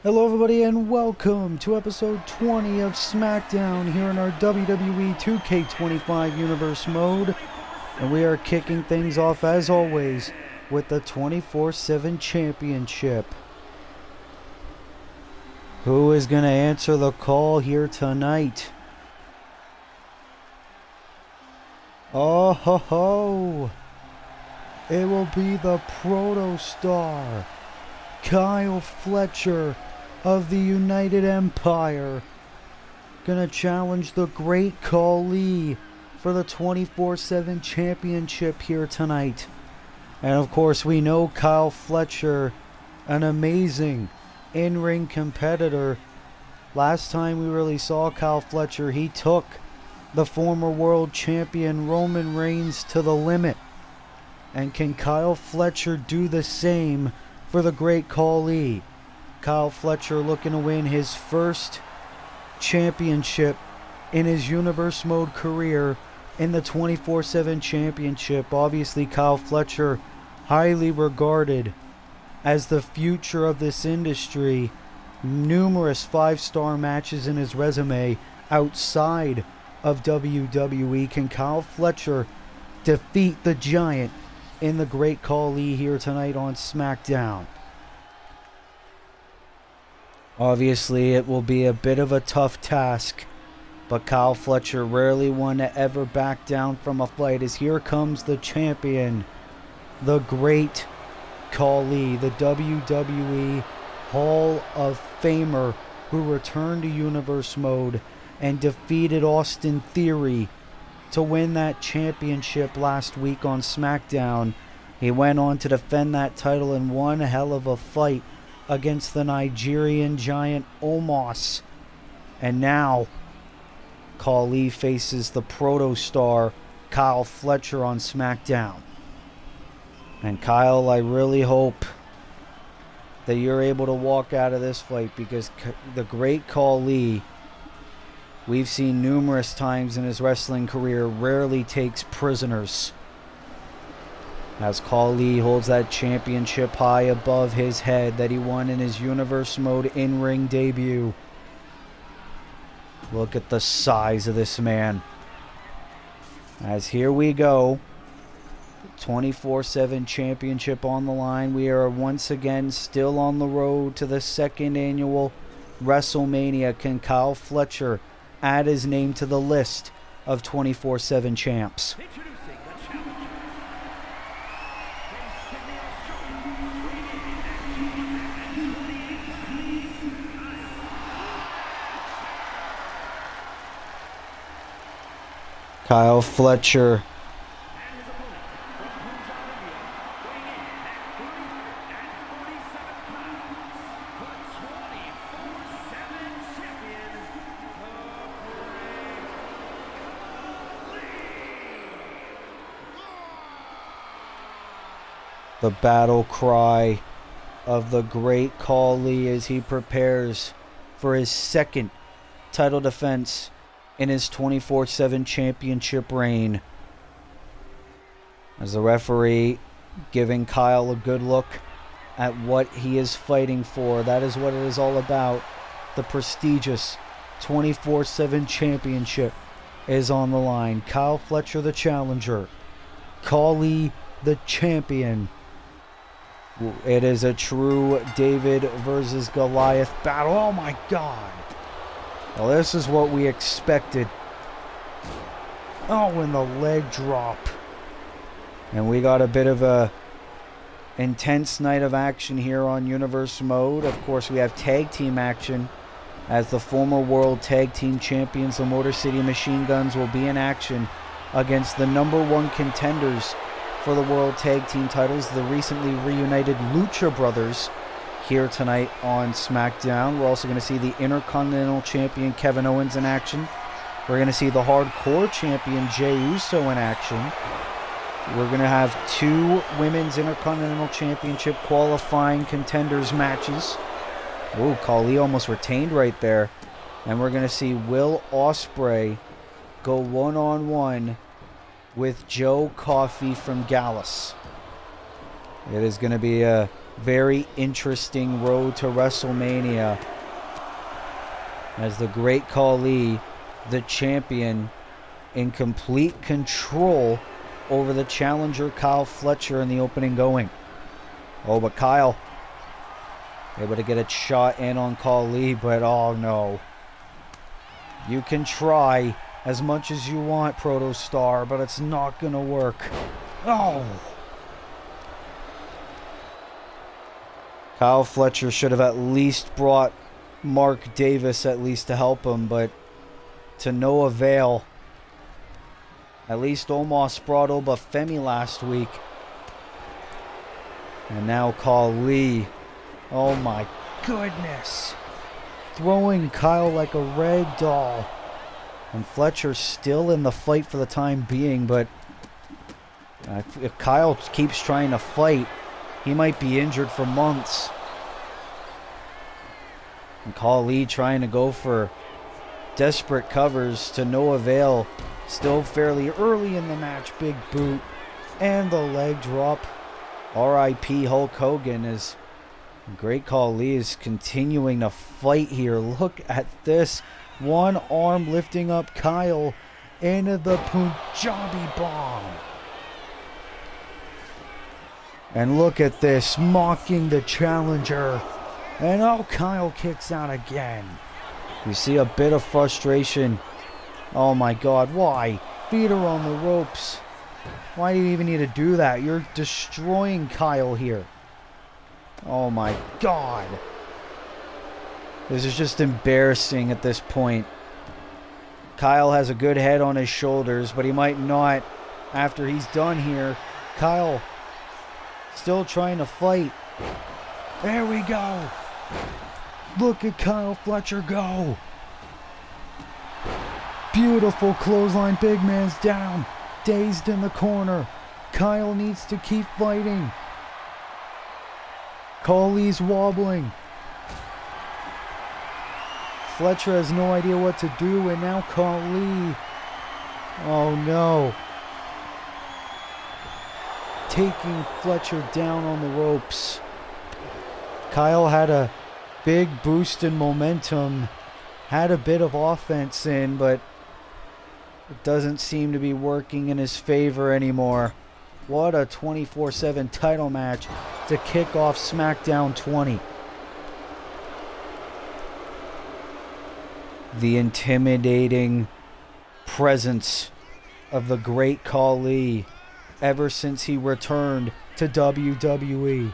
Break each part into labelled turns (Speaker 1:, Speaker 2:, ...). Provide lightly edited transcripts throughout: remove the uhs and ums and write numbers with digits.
Speaker 1: Hello everybody and welcome to episode 20 of Smackdown here in our WWE 2K25 universe mode. And we are kicking things off as always with the 24/7 championship. Who is going to answer the call here tonight? Oh ho ho! It will be the Proto Star, Kyle Fletcher of the United Empire, gonna challenge the Great Khali for the 24/7 championship here tonight. And of course we know Kyle Fletcher, an amazing in-ring competitor. Last time we really saw Kyle Fletcher, he took the former world champion Roman Reigns to the limit. And can Kyle Fletcher do the same for the Great Khali? Kyle Fletcher looking to win his first championship in his universe mode career in the 24/7 championship. Obviously Kyle Fletcher highly regarded as the future of this industry. Numerous 5-star matches in his resume outside of WWE. Can Kyle Fletcher defeat the Giant in the Great Khali here tonight on Smackdown? Obviously, it will be a bit of a tough task, but Kyle Fletcher rarely one to ever back down from a fight, as here comes the champion, the Great Khali, the WWE Hall of Famer who returned to Universe Mode and defeated Austin Theory to win that championship last week on SmackDown. He went on to defend that title in one hell of a fight against the Nigerian giant Omos. And now Khali faces the Proto Star Kyle Fletcher on SmackDown. And Kyle, I really hope that you're able to walk out of this fight, because the Great Khali, we've seen numerous times in his wrestling career, rarely takes prisoners. As Khali holds that championship high above his head that he won in his Universe Mode in-ring debut. Look at the size of this man. As here we go. 24/7 championship on the line. We are once again still on the road to the second annual WrestleMania. Can Kyle Fletcher add his name to the list of 24/7 champs? Kyle Fletcher the battle cry of the Great Khali as he prepares for his second title defense in his 24/7 championship reign. As the referee giving Kyle a good look at what he is fighting for. That is what it is all about. The prestigious 24/7 championship is on the line. Kyle Fletcher the challenger, Khali the champion. It is a true David versus Goliath battle. Oh my God. Well, this is what we expected. Oh, and the leg drop. And we got a bit of a intense night of action here on Universe Mode. Of course, we have tag team action, as the former world tag team champions, the Motor City Machine Guns, will be in action against the #1 contenders for the world tag team titles, the recently reunited Lucha Brothers, here tonight on SmackDown. We're also going to see the Intercontinental Champion Kevin Owens in action. We're going to see the Hardcore Champion Jey Uso in action. We're going to have 2 Women's Intercontinental Championship qualifying contenders matches. Ooh, Khali almost retained right there. And we're going to see Will Ospreay go one-on-one with Joe Coffey from Gallus. It is going to be a very interesting road to WrestleMania as the Great Khali, the champion, in complete control over the challenger Kyle Fletcher in the opening going. Oh, but Kyle able to get a shot in on Khali, but oh no. You can try as much as you want, Protostar, but it's not going to work. Oh! Kyle Fletcher should have at least brought Mark Davis at least to help him, but to no avail. At least Omos brought Obafemi last week. And now Khali. Oh my goodness. Throwing Kyle like a rag doll. And Fletcher's still in the fight for the time being, but if Kyle keeps trying to fight, he might be injured for months. And Khali trying to go for desperate covers to no avail. Still fairly early in the match. Big boot and the leg drop. R.I.P. Hulk Hogan as Great Khali is continuing to fight here. Look at this. One arm lifting up Kyle into the Punjabi bomb. And look at this, mocking the challenger. And oh, Kyle kicks out again. You see a bit of frustration. Oh my God, why? Feet are on the ropes. Why do you even need to do that? You're destroying Kyle here. Oh my God. This is just embarrassing at this point. Kyle has a good head on his shoulders, but he might not after he's done here. Kyle still trying to fight. There we go. Look at Kyle Fletcher go. Beautiful clothesline. Big man's down. Dazed in the corner. Kyle needs to keep fighting. Khali's wobbling. Fletcher has no idea what to do, and now Khali. Oh no. Taking Fletcher down on the ropes. Kyle had a big boost in momentum. Had a bit of offense in, but it doesn't seem to be working in his favor anymore. What a 24/7 title match to kick off Smackdown 20. The intimidating presence of the Great Khali ever since he returned to WWE.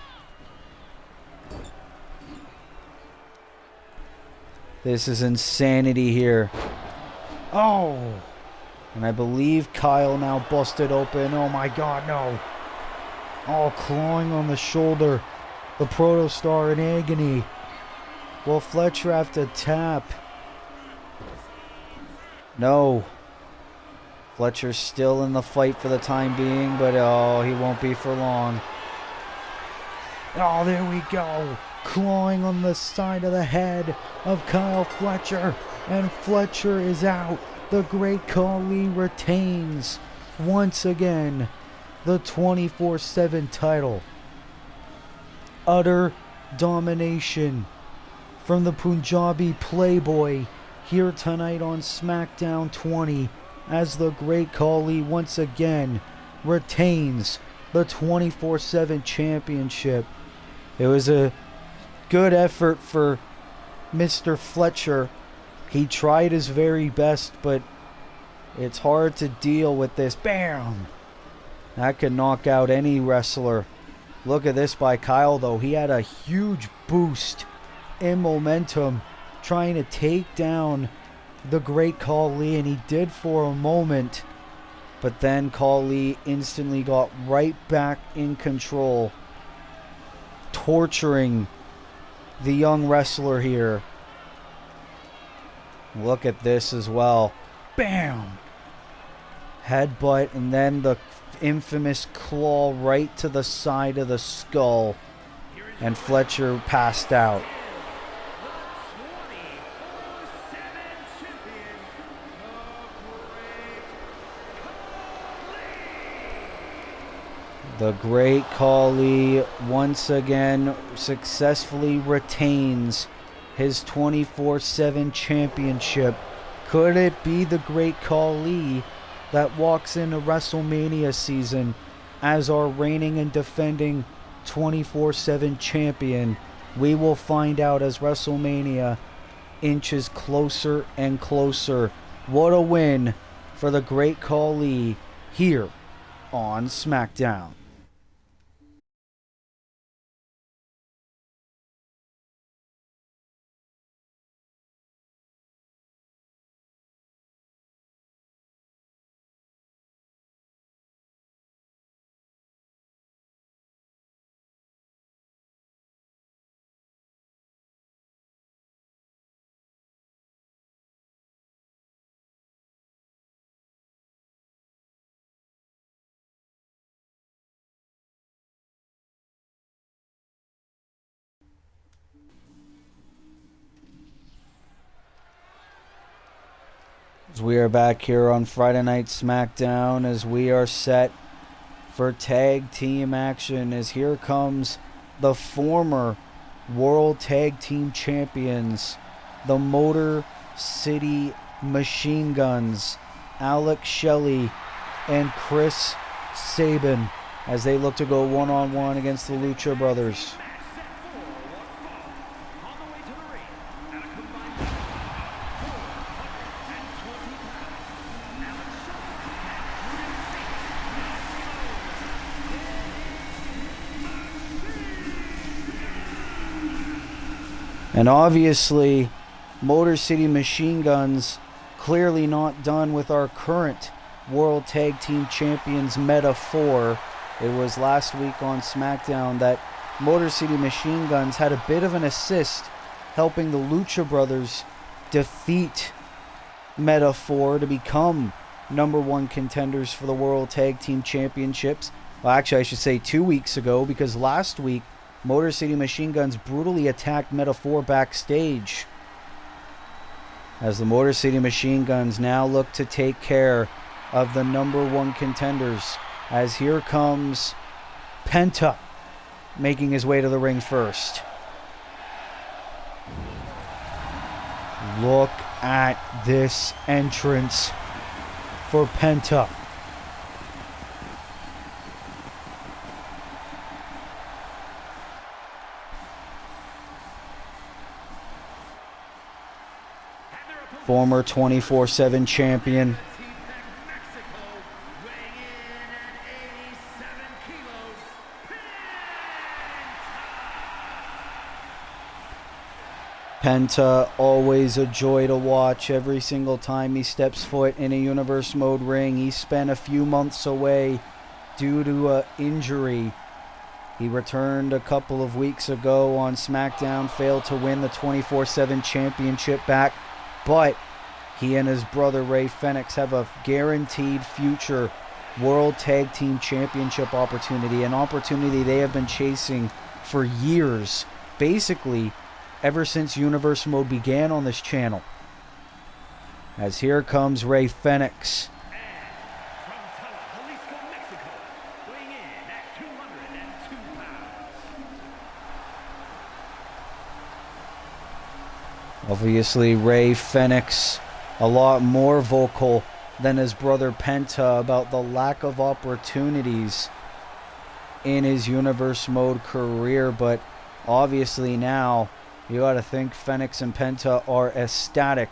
Speaker 1: This is insanity here. Oh! And I believe Kyle now busted open. Oh my God, no. Oh, clawing on the shoulder. The Protostar in agony. Will Fletcher have to tap? No. Fletcher's still in the fight for the time being, but oh, he won't be for long. Oh, there we go. Clawing on the side of the head of Kyle Fletcher. And Fletcher is out. The Great Khali retains, once again, the 24/7 title. Utter domination from the Punjabi Playboy here tonight on Smackdown 20 as the Great Khali once again retains the 24/7 championship. It was a good effort for Mr. Fletcher. He tried his very best, but it's hard to deal with this. Bam! That could knock out any wrestler. Look at this by Kyle, though. He had a huge boost in momentum trying to take down the Great Khali, and he did for a moment. But then Khali instantly got right back in control, torturing the young wrestler here. Look at this as well. Bam! Headbutt, and then the infamous claw right to the side of the skull. And Fletcher passed out. The Great Khali once again successfully retains his 24/7 championship. Could it be the Great Khali that walks into WrestleMania season as our reigning and defending 24/7 champion? We will find out as WrestleMania inches closer and closer. What a win for the Great Khali here on Smackdown. As we are back here on Friday Night Smackdown, as we are set for tag team action, as here comes the former World Tag Team Champions, the Motor City Machine Guns, Alex Shelley and Chris Sabin, as they look to go one-on-one against the Lucha Brothers. And obviously, Motor City Machine Guns clearly not done with our current World Tag Team Champions metaphor. It was last week on SmackDown that Motor City Machine Guns had a bit of an assist helping the Lucha Brothers defeat Metaphor to become #1 contenders for the World Tag Team Championships. Well, actually, I should say 2 weeks ago, because last week, Motor City Machine Guns brutally attacked Metaphor backstage. As the Motor City Machine Guns now look to take care of the #1 contenders. As here comes Penta, making his way to the ring first. Look at this entrance for Penta. Former 24/7 champion. Penta, always a joy to watch every single time he steps foot in a Universe Mode ring. He spent a few months away due to an injury. He returned a couple of weeks ago on SmackDown, failed to win the 24/7 championship back. But he and his brother Ray Fenix have a guaranteed future World Tag Team Championship opportunity, an opportunity they have been chasing for years, basically ever since Universe Mode began on this channel. As here comes Ray Fenix. Obviously, Ray Fenix a lot more vocal than his brother Penta about the lack of opportunities in his Universe Mode career, but obviously now you got to think Fenix and Penta are ecstatic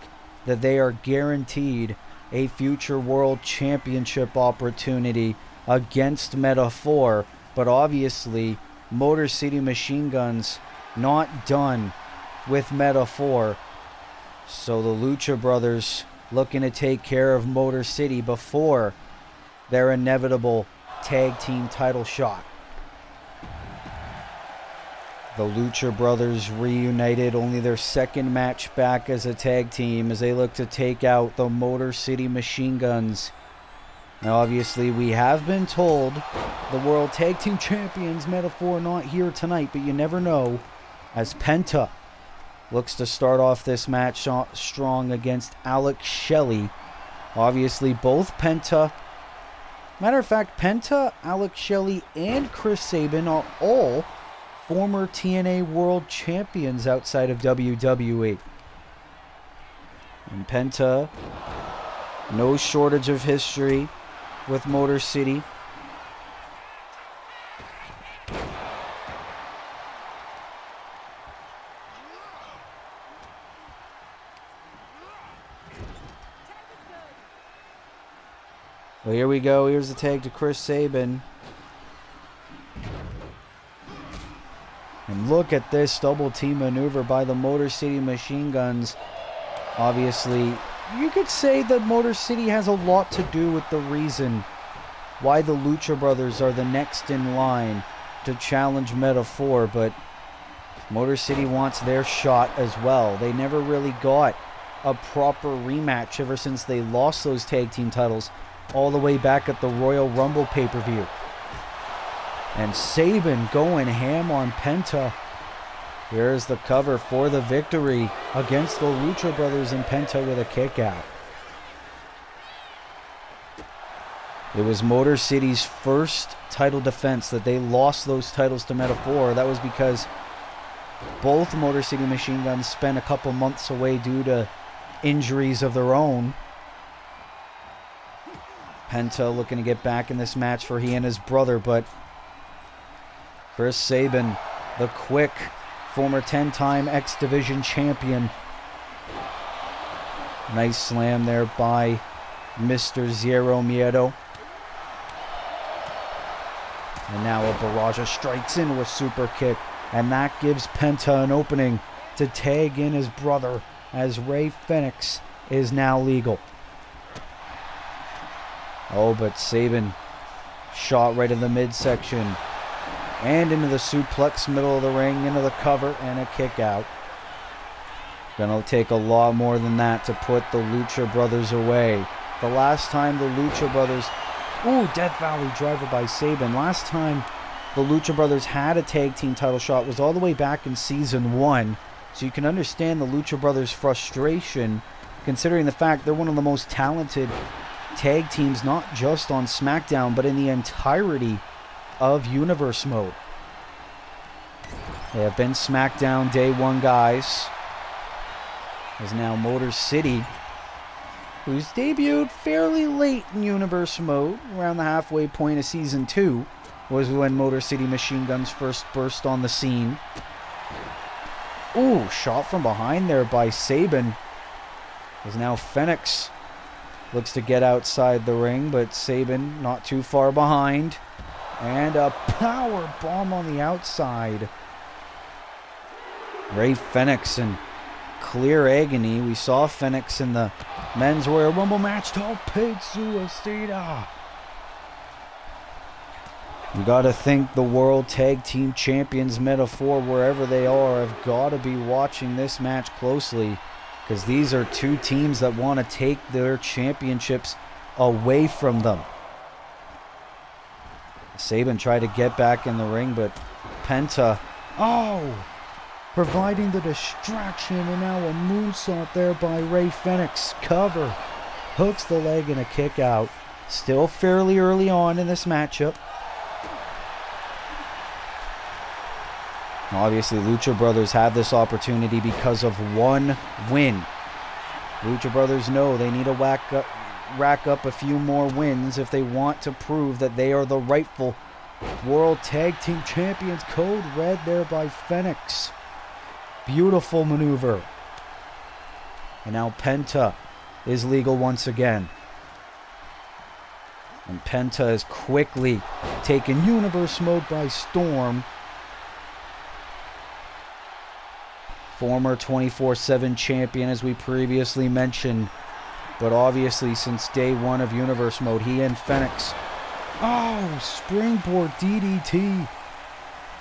Speaker 1: that they are guaranteed a future World Championship opportunity against Metaphor, but obviously Motor City Machine Guns not done with Metaphor. So the Lucha Brothers looking to take care of Motor City before their inevitable tag team title shot. The Lucha Brothers reunited, only their second match back as a tag team as they look to take out the Motor City Machine Guns. Now obviously we have been told the World Tag Team Champions Metaphor not here tonight, but you never know, as Penta looks to start off this match strong against Alex Shelley. Obviously, both Penta Matter of fact, Penta, Alex Shelley, and Chris Sabin are all former TNA World Champions outside of WWE. And Penta, no shortage of history with Motor City. Well, here we go. Here's the tag to Chris Sabin. And look at this double team maneuver by the Motor City Machine Guns. Obviously, you could say that Motor City has a lot to do with the reason why the Lucha Brothers are the next in line to challenge Meta-4, but Motor City wants their shot as well. They never really got a proper rematch ever since they lost those tag team titles all the way back at the Royal Rumble pay-per-view. And Sabin going ham on Penta. Here's the cover for the victory against the Lucha Brothers, and Penta with a kick out. It was Motor City's first title defense that they lost those titles to Meta-4. That was because both Motor City Machine Guns spent a couple months away due to injuries of their own. Penta looking to get back in this match for he and his brother, but Chris Sabin, the quick former 10-time X Division champion. Nice slam there by Mr. Zero Miedo. And now a Barraja strikes into a super kick, and that gives Penta an opening to tag in his brother, as Rey Fenix is now legal. Oh, but Sabin shot right in the midsection and into the suplex middle of the ring, into the cover, and a kick out. Gonna take a lot more than that to put the Lucha Brothers away. The last time the Lucha Brothers... Ooh, Death Valley driver by Sabin. Last time the Lucha Brothers had a tag team title shot was all the way back in Season 1. So you can understand the Lucha Brothers' frustration, considering the fact they're one of the most talented tag teams, not just on Smackdown, but in the entirety of Universe Mode. They have been Smackdown Day 1 guys. As now Motor City, who's debuted fairly late in Universe Mode, around the halfway point of Season 2, was when Motor City Machine Guns first burst on the scene. Ooh, shot from behind there by Sabin. As now Fenix looks to get outside the ring, but Sabin not too far behind. And a power bomb on the outside. Rey Fenix in clear agony. We saw Fenix in the Men's Royal Rumble match. Tope Suicida. You gotta think the World Tag Team Champions Meta-4, wherever they are, have gotta be watching this match closely, because these are two teams that want to take their championships away from them. Sabin tried to get back in the ring, but Penta, providing the distraction, and now a moonsault there by Rey Fenix. Cover, hooks the leg, and a kick out. Still fairly early on in this matchup. Obviously, Lucha Brothers have this opportunity because of one win. Lucha Brothers know they need to rack up a few more wins if they want to prove that they are the rightful World Tag Team Champions. Code red there by Fenix. Beautiful maneuver. And now Penta is legal once again. And Penta is quickly taken Universe Mode by storm. Former 24/7 champion, as we previously mentioned. But obviously, since day one of Universe Mode, he and Fenix. Oh, springboard DDT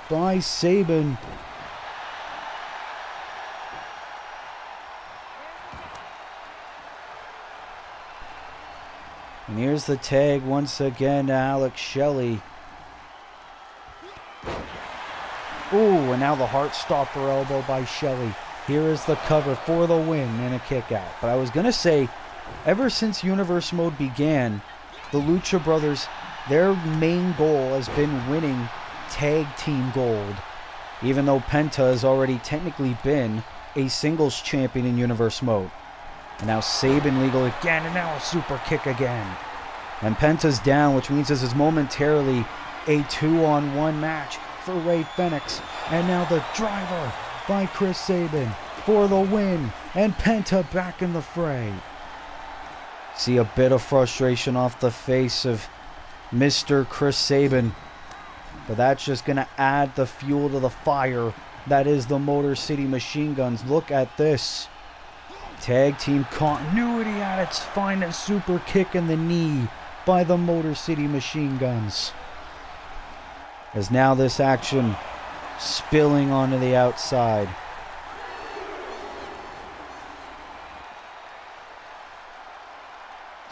Speaker 1: by Sabin. And here's the tag once again to Alex Shelley. Ooh, and now the Heartstopper elbow by Shelley. Here is the cover for the win and a kick out. But I was going to say, ever since Universe Mode began, the Lucha Brothers their main goal has been winning tag team gold, even though Penta has already technically been a singles champion in Universe mode. And now Sabin legal again, and now a super kick again. And Penta's down, which means this is momentarily a 2-on-1 match for Rey Fenix. And now the driver by Chris Sabin for the win, and Penta back in the fray. See a bit of frustration off the face of Mr. Chris Sabin, but that's just going to add the fuel to the fire that is the Motor City Machine Guns. Look at this. Tag team continuity at its finest. Super kick in the knee by the Motor City Machine Guns. As now this action spilling onto the outside.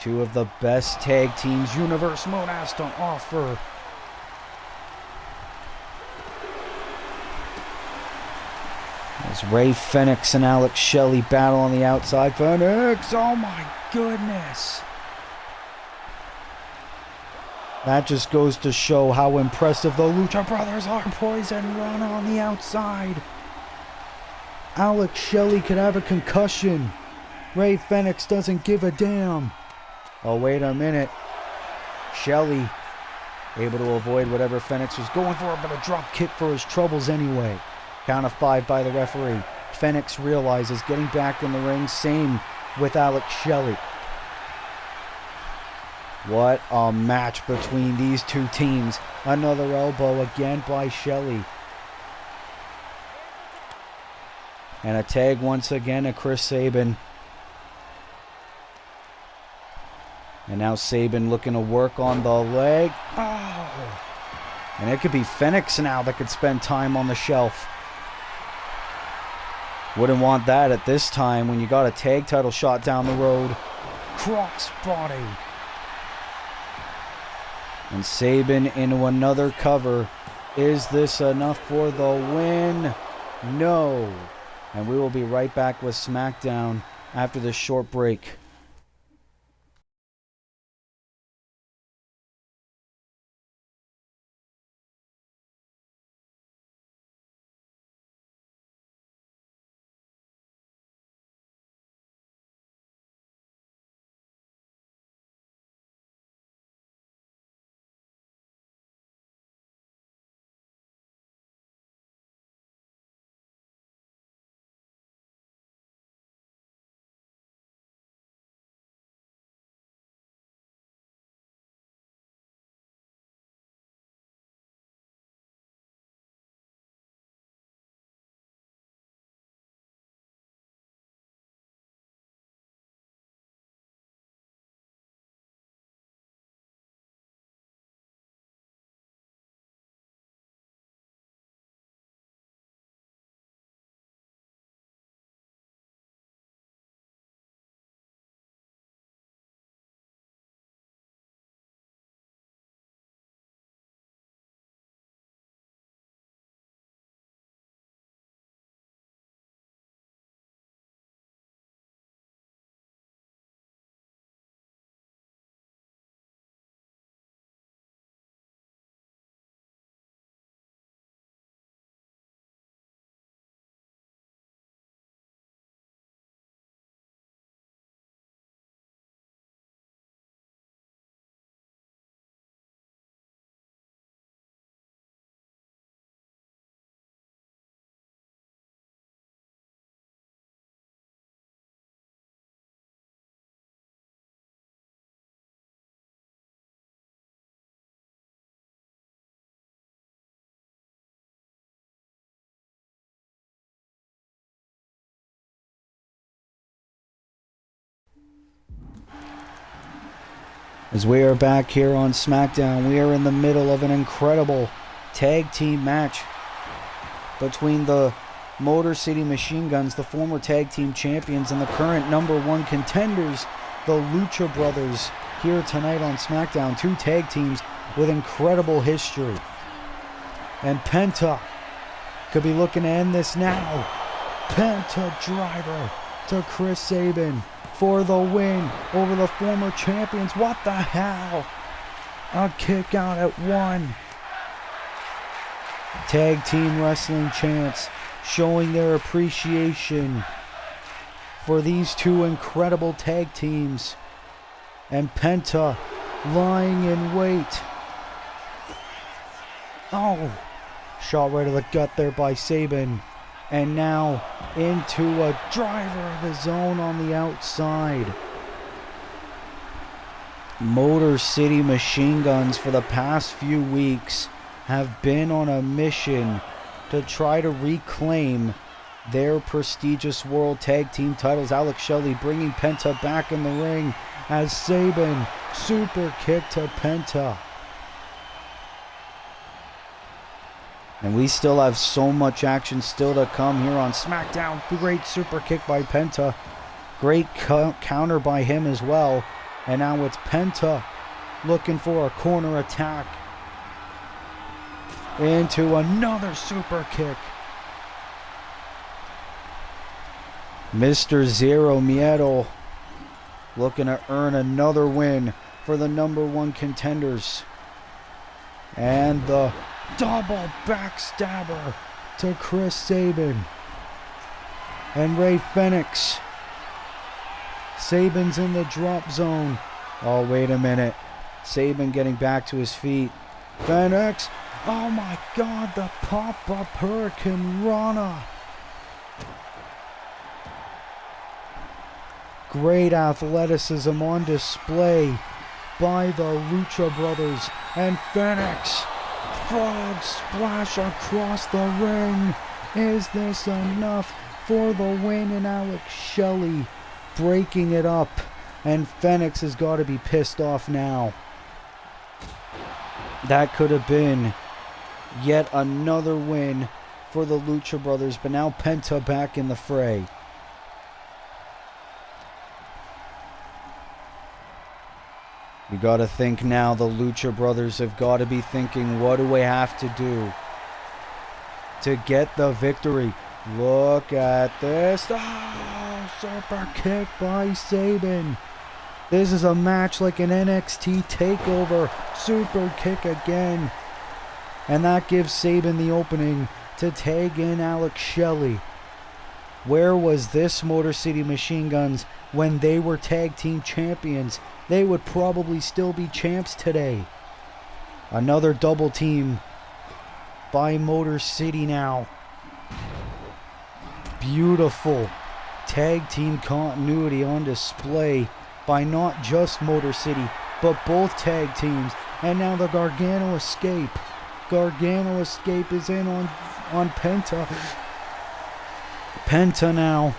Speaker 1: Two of the best tag teams Universe Mode has to offer. As Rey Fenix and Alex Shelley battle on the outside. Fenix, oh my goodness. That just goes to show how impressive the Lucha Brothers are. Poison run on the outside. Alex Shelley could have a concussion. Rey Fenix doesn't give a damn. Oh, wait a minute. Shelley able to avoid whatever Fenix was going for, but a drop kick for his troubles anyway. Count of 5 by the referee. Fenix realizes getting back in the ring. Same with Alex Shelley. What a match between these two teams. Another elbow again by Shelley. And a tag once again to Chris Sabin. And now Sabin looking to work on the leg. Oh! And it could be Fenix now that could spend time on the shelf. Wouldn't want that at this time when you got a tag title shot down the road. Crossbody. And Sabin into another cover. Is this enough for the win? No. And we will be right back with SmackDown after this short break. As we are back here on SmackDown, we are in the middle of an incredible tag team match between the Motor City Machine Guns, the former tag team champions, and the current #1 contenders, the Lucha Brothers, here tonight on SmackDown. Two tag teams with incredible history. And Penta could be looking to end this now. Penta driver to Chris Sabin for the win over the former champions. What the hell? A kick out at 1. Tag team wrestling champs showing their appreciation for these two incredible tag teams. And Penta lying in wait. Oh, shot right to the gut there by Sabin. And now into a driver of his own on the outside. Motor City Machine Guns for the past few weeks have been on a mission to try to reclaim their prestigious World Tag Team titles. Alex Shelley bringing Penta back in the ring as Sabin super kick to Penta. And we still have so much action still to come here on Smackdown. Great super kick by Penta. Great counter by him as well. And now it's Penta looking for a corner attack. Into another super kick. Mr. Zero Miedo looking to earn another win for the #1 contenders. And the double backstabber to Chris Sabin. And Ray Fenix. Sabin's in the drop zone. Oh, wait a minute. Sabin getting back to his feet. Fenix. Oh my God, the pop-up Hurricane Rana. Great athleticism on display by the Lucha Brothers. And Fenix. Frog splash across the ring. Is this enough for the win? And Alex Shelley breaking it up, and Fenix has got to be pissed off now. That could have been yet another win for the Lucha Brothers, but now Penta back in the fray. You got to think now the Lucha Brothers have got to be thinking, what do we have to do to get the victory? Look at this. Oh, super kick by Sabin. This is a match like an NXT takeover. Super kick again. And that gives Sabin the opening to tag in Alex Shelley. Where was this Motor City Machine Guns when they were tag team champions? They would probably still be champs today. Another double team by Motor City now. Beautiful tag team continuity on display by not just Motor City, but both tag teams. And now the Gargano Escape. Gargano Escape is in on Penta. Penta now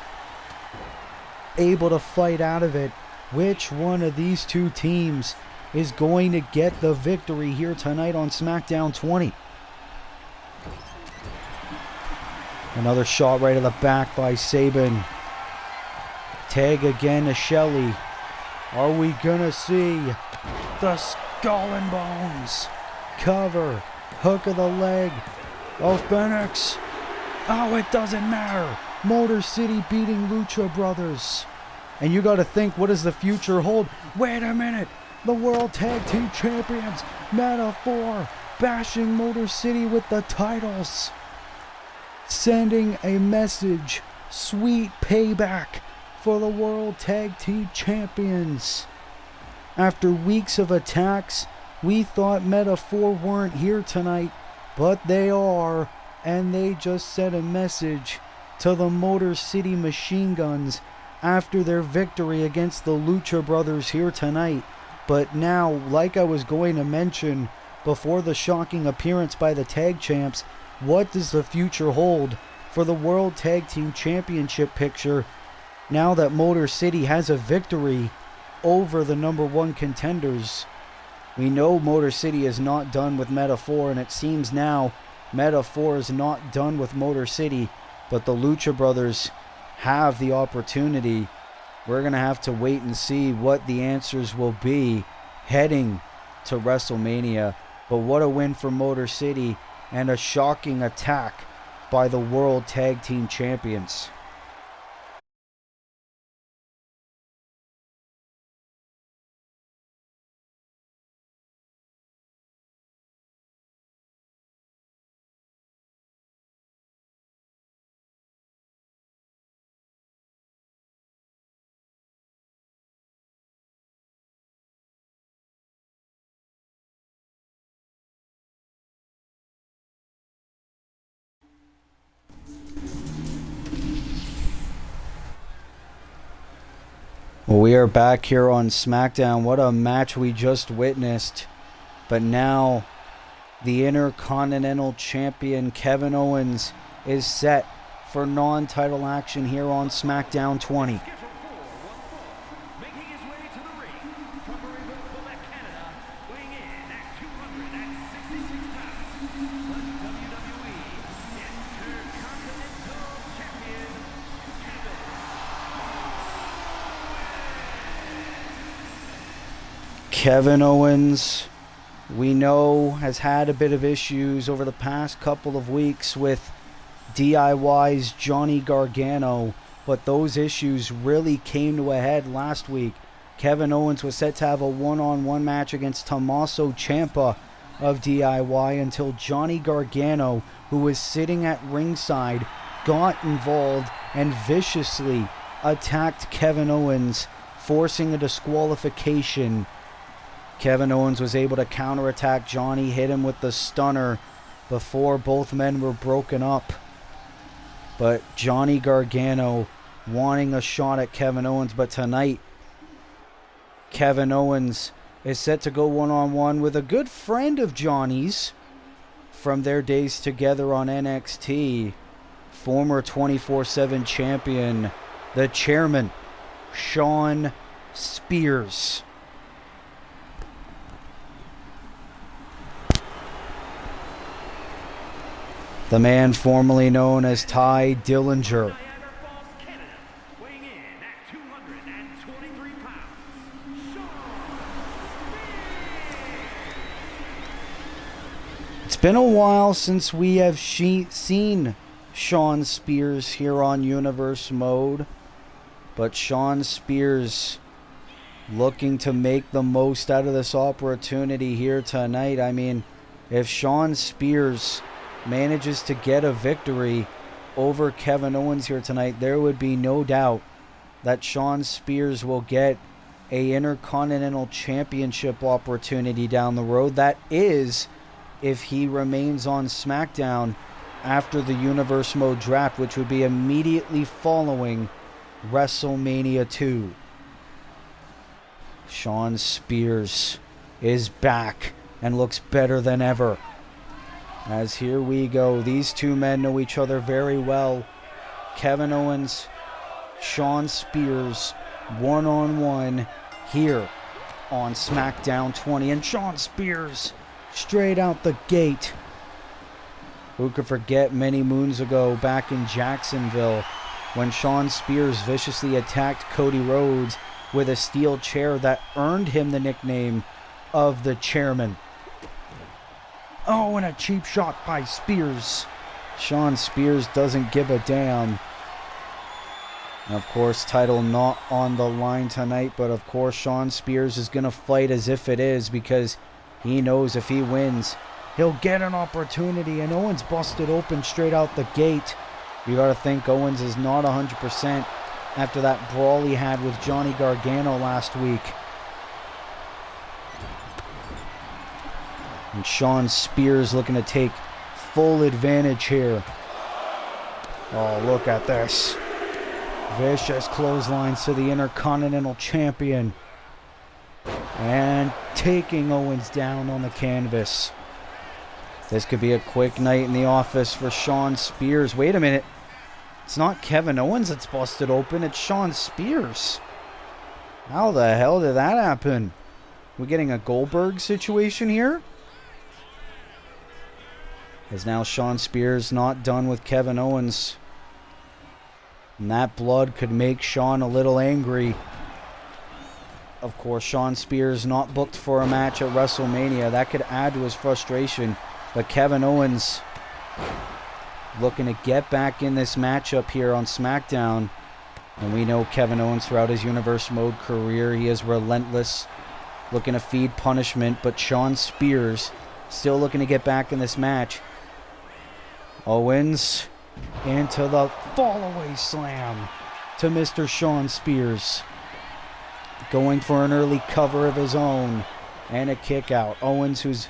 Speaker 1: able to fight out of it. Which one of these two teams is going to get the victory here tonight on SmackDown 20? Another shot right to the back by Sabin. Tag again to Shelley. Are we gonna see the Skull and Bones cover? Hook of the leg. Oh, Fenix. Oh, it doesn't matter. Motor City beating Lucha Brothers. And you gotta think, what does the future hold? Wait a minute. The World Tag Team Champions, Metaphor, bashing Motor City with the titles. Sending a message. Sweet payback for the World Tag Team Champions. After weeks of attacks, we thought Metaphor weren't here tonight, but they are, and they just sent a message to the Motor City Machine Guns after their victory against the Lucha Brothers here tonight. But now, like I was going to mention before the shocking appearance by the tag champs, what does the future hold for the World Tag Team Championship picture now that Motor City has a victory over the #1 contenders? We know Motor City is not done with Metaphor, and it seems now Metaphor is not done with Motor City, but the Lucha Brothers have the opportunity. We're going to have to wait and see what the answers will be heading to WrestleMania. But what a win for Motor City, and a shocking attack by the World Tag Team Champions. Well, we are back here on Smackdown. What a match we just witnessed. But now, the Intercontinental Champion Kevin Owens is set for non-title action here on Smackdown 20. Kevin Owens, we know, has had a bit of issues over the past couple of weeks with DIY's Johnny Gargano, but those issues really came to a head last week. Kevin Owens was set to have a one-on-one match against Tommaso Ciampa of DIY until Johnny Gargano, who was sitting at ringside, got involved and viciously attacked Kevin Owens, forcing a disqualification. Kevin Owens was able to counterattack Johnny, hit him with the stunner before both men were broken up. But Johnny Gargano wanting a shot at Kevin Owens, but tonight Kevin Owens is set to go one-on-one with a good friend of Johnny's from their days together on NXT, former 24/7 champion, the chairman, Shawn Spears. The man formerly known as Ty Dillinger. It's been a while since we have seen Shawn Spears here on Universe Mode, but Shawn Spears looking to make the most out of this opportunity here tonight. I mean, if Shawn Spears manages to get a victory over Kevin Owens here tonight, there would be no doubt that Shawn Spears will get a Intercontinental Championship opportunity down the road. That is, if he remains on SmackDown after the Universe Mode draft, which would be immediately following WrestleMania 2. Shawn Spears is back and looks better than ever. As here we go, these two men know each other very well. Kevin Owens, Shawn Spears, one-on-one here on SmackDown 20. And Shawn Spears, straight out the gate. Who could forget many moons ago back in Jacksonville when Shawn Spears viciously attacked Cody Rhodes with a steel chair that earned him the nickname of the Chairman. Oh, and a cheap shot by Spears. Shawn Spears doesn't give a damn. And of course, title not on the line tonight, but of course Shawn Spears is going to fight as if it is, because he knows if he wins, he'll get an opportunity. And Owens busted open straight out the gate. You got to think Owens is not 100% after that brawl he had with Johnny Gargano last week. And Shawn Spears looking to take full advantage here. Oh, look at this. Vicious clotheslines to the Intercontinental Champion. And taking Owens down on the canvas. This could be a quick night in the office for Shawn Spears. Wait a minute. It's not Kevin Owens that's busted open. It's Shawn Spears. How the hell did that happen? We're getting a Goldberg situation here? As now Shawn Spears not done with Kevin Owens. And that blood could make Shawn a little angry. Of course, Shawn Spears not booked for a match at WrestleMania. That could add to his frustration. But Kevin Owens looking to get back in this matchup here on SmackDown. And we know Kevin Owens throughout his Universe Mode career, he is relentless, looking to feed punishment. But Shawn Spears still looking to get back in this match. Owens into the fall-away slam to Mr. Shawn Spears. Going for an early cover of his own and a kick out. Owens, who's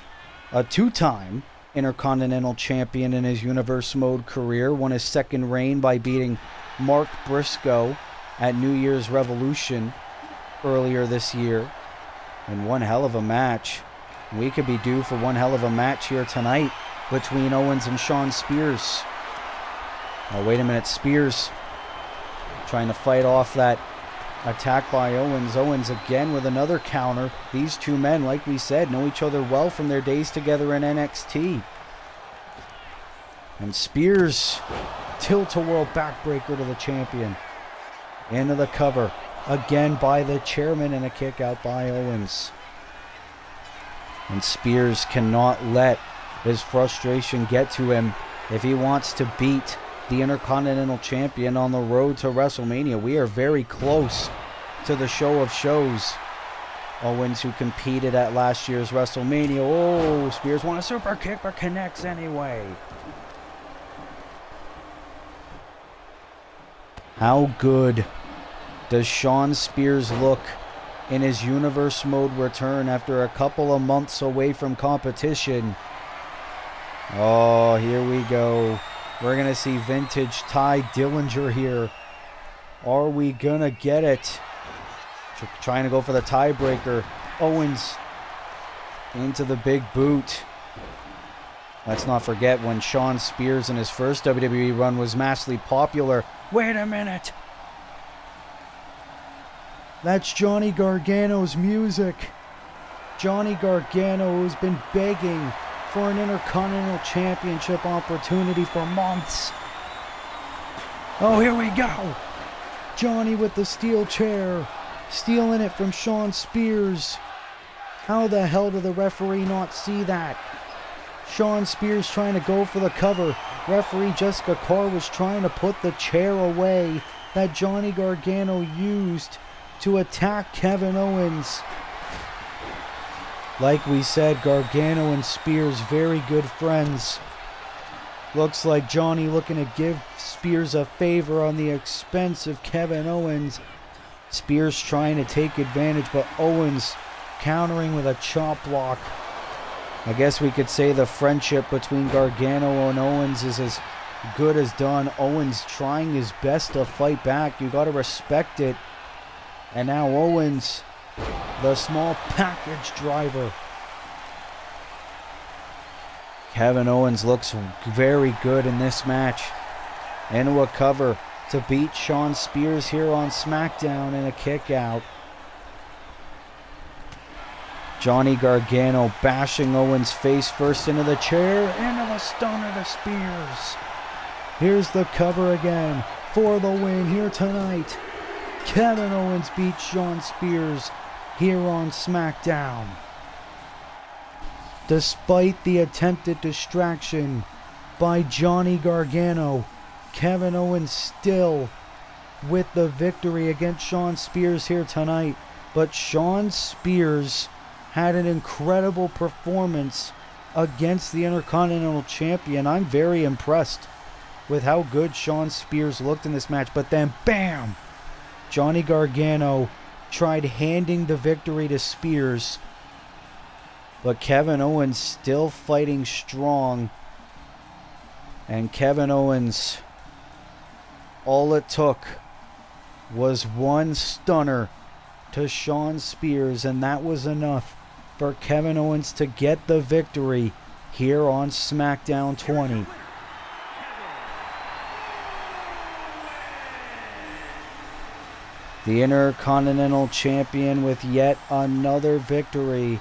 Speaker 1: a two-time Intercontinental Champion in his Universe Mode career. Won his second reign by beating Mark Briscoe at New Year's Revolution earlier this year. And one hell of a match. We could be due for one hell of a match here tonight between Owens and Shawn Spears. Oh, wait a minute. Spears trying to fight off that attack by Owens. Owens again with another counter. These two men, like we said, know each other well from their days together in NXT. And Spears, tilt-a-whirl backbreaker to the champion. Into the cover. Again by the chairman, and a kick out by Owens. And Spears cannot let his frustration get to him if he wants to beat the Intercontinental Champion on the road to WrestleMania. We are very close to the show of shows. Owens, who competed at last year's WrestleMania. Oh, Spears won a super kick, but connects anyway. How good does Shawn Spears look in his Universe Mode return after a couple of months away from competition? Oh, here we go. We're going to see vintage Ty Dillinger here. Are we going to get it? Trying to go for the tiebreaker. Owens into the big boot. Let's not forget when Shawn Spears in his first WWE run was massively popular. Wait a minute. That's Johnny Gargano's music. Johnny Gargano has been begging for an Intercontinental Championship opportunity for months. Oh, here we go. Johnny with the steel chair, stealing it from Shawn Spears. How the hell did the referee not see that? Shawn Spears trying to go for the cover. Referee Jessica Carr was trying to put the chair away that Johnny Gargano used to attack Kevin Owens. Like we said, Gargano and Spears, very good friends. Looks like Johnny looking to give Spears a favor on the expense of Kevin Owens. Spears trying to take advantage, but Owens countering with a chop block. I guess we could say the friendship between Gargano and Owens is as good as done. Owens trying his best to fight back. You got to respect it. And now Owens, the small package driver. Kevin Owens looks very good in this match. Into a cover to beat Shawn Spears here on Smackdown, and a kick out. Johnny Gargano bashing Owens face first into the chair, into the stunner to Spears. Here's the cover again for the win here tonight. Kevin Owens beats Shawn Spears here on Smackdown. Despite the attempted distraction by Johnny Gargano, Kevin Owens still with the victory against Shawn Spears here tonight. But Shawn Spears had an incredible performance against the Intercontinental Champion. I'm very impressed with how good Shawn Spears looked in this match. But then, bam! Johnny Gargano tried handing the victory to Spears. But Kevin Owens still fighting strong. And Kevin Owens, all it took was one stunner to Shawn Spears, and that was enough for Kevin Owens to get the victory here on SmackDown 20. The Intercontinental Champion with yet another victory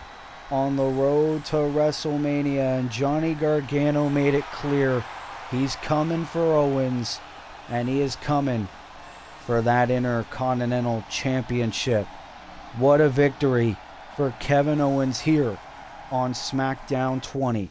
Speaker 1: on the road to WrestleMania, and Johnny Gargano made it clear he's coming for Owens, and he is coming for that Intercontinental Championship. What a victory for Kevin Owens here on SmackDown 20.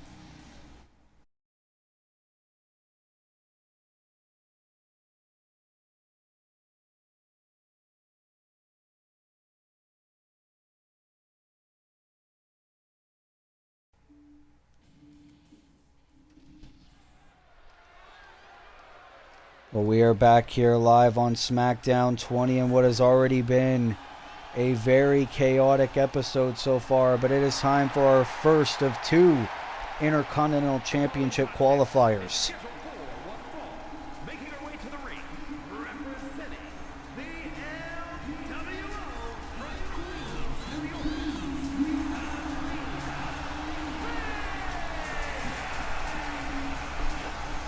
Speaker 1: Well, we are back here live on SmackDown 20 and what has already been a very chaotic episode so far, but it is time for our first of two Intercontinental Championship qualifiers.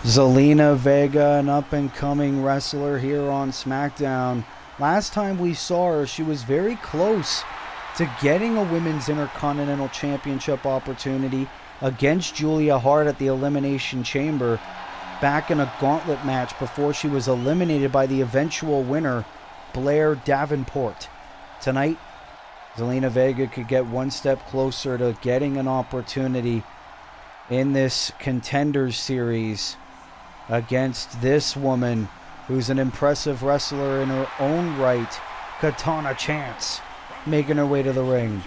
Speaker 1: Zelina Vega, an up-and-coming wrestler here on SmackDown. Last time we saw her, she was very close to getting a Women's Intercontinental Championship opportunity against Julia Hart at the Elimination Chamber back in a gauntlet match before she was eliminated by the eventual winner, Blair Davenport. Tonight, Zelina Vega could get one step closer to getting an opportunity in this Contenders Series against this woman who's an impressive wrestler in her own right, Katana Chance, making her way to the ring.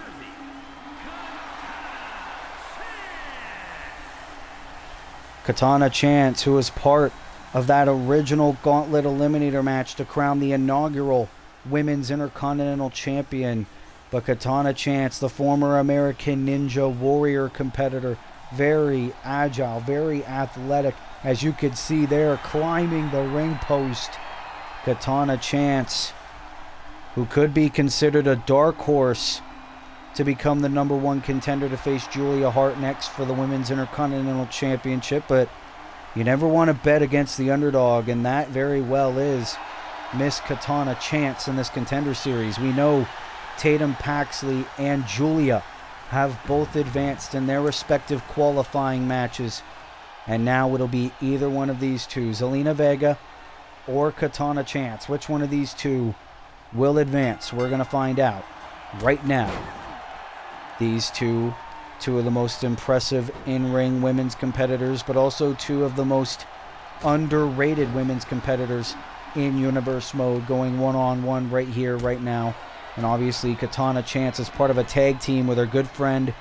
Speaker 1: Katana Chance, who was part of that original Gauntlet Eliminator match to crown the inaugural Women's Intercontinental Champion. But Katana Chance, the former American Ninja Warrior competitor, very agile, very athletic, as you could see there, climbing the ring post. Katana Chance, who could be considered a dark horse to become the #1 contender to face Julia Hart next for the Women's Intercontinental Championship, but you never want to bet against the underdog, and that very well is Miss Katana Chance in this Contender Series. We know Tatum Paxley and Julia have both advanced in their respective qualifying matches, and now it'll be either one of these two, Zelina Vega or Katana Chance. Which one of these two will advance? We're going to find out right now. These two of the most impressive in-ring women's competitors, but also two of the most underrated women's competitors in Universe Mode, going one-on-one right here, right now. And obviously Katana Chance is part of a tag team with her good friend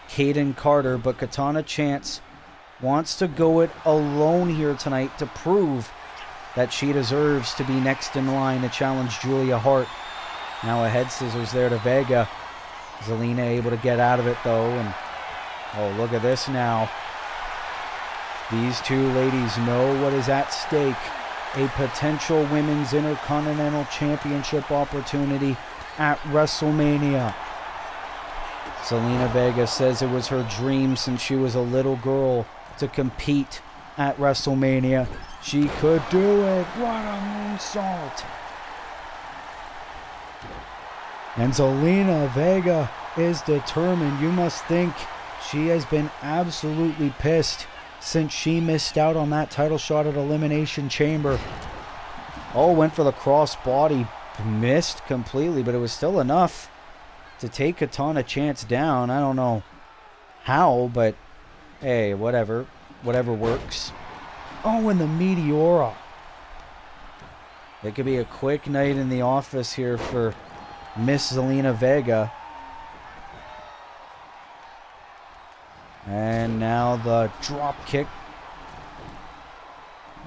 Speaker 1: Kaden Carter, but Katana Chance wants to go it alone here tonight to prove that she deserves to be next in line to challenge Julia Hart. Now a head scissors there to Vega. Zelina able to get out of it though, and oh, look at this now. These two ladies know what is at stake. A potential Women's Intercontinental Championship opportunity at WrestleMania. Zelina Vega says it was her dream since she was a little girl to compete at WrestleMania. She could do it. What a moonsault. And Zelina Vega is determined. You must think she has been absolutely pissed since she missed out on that title shot at Elimination Chamber. Oh, went for the crossbody. Missed completely, but it was still enough to take Katana Chance down. I don't know how, but hey, whatever works. Oh, and the Meteora. It could be a quick night in the office here for Miss Zelina Vega. And now the drop kick.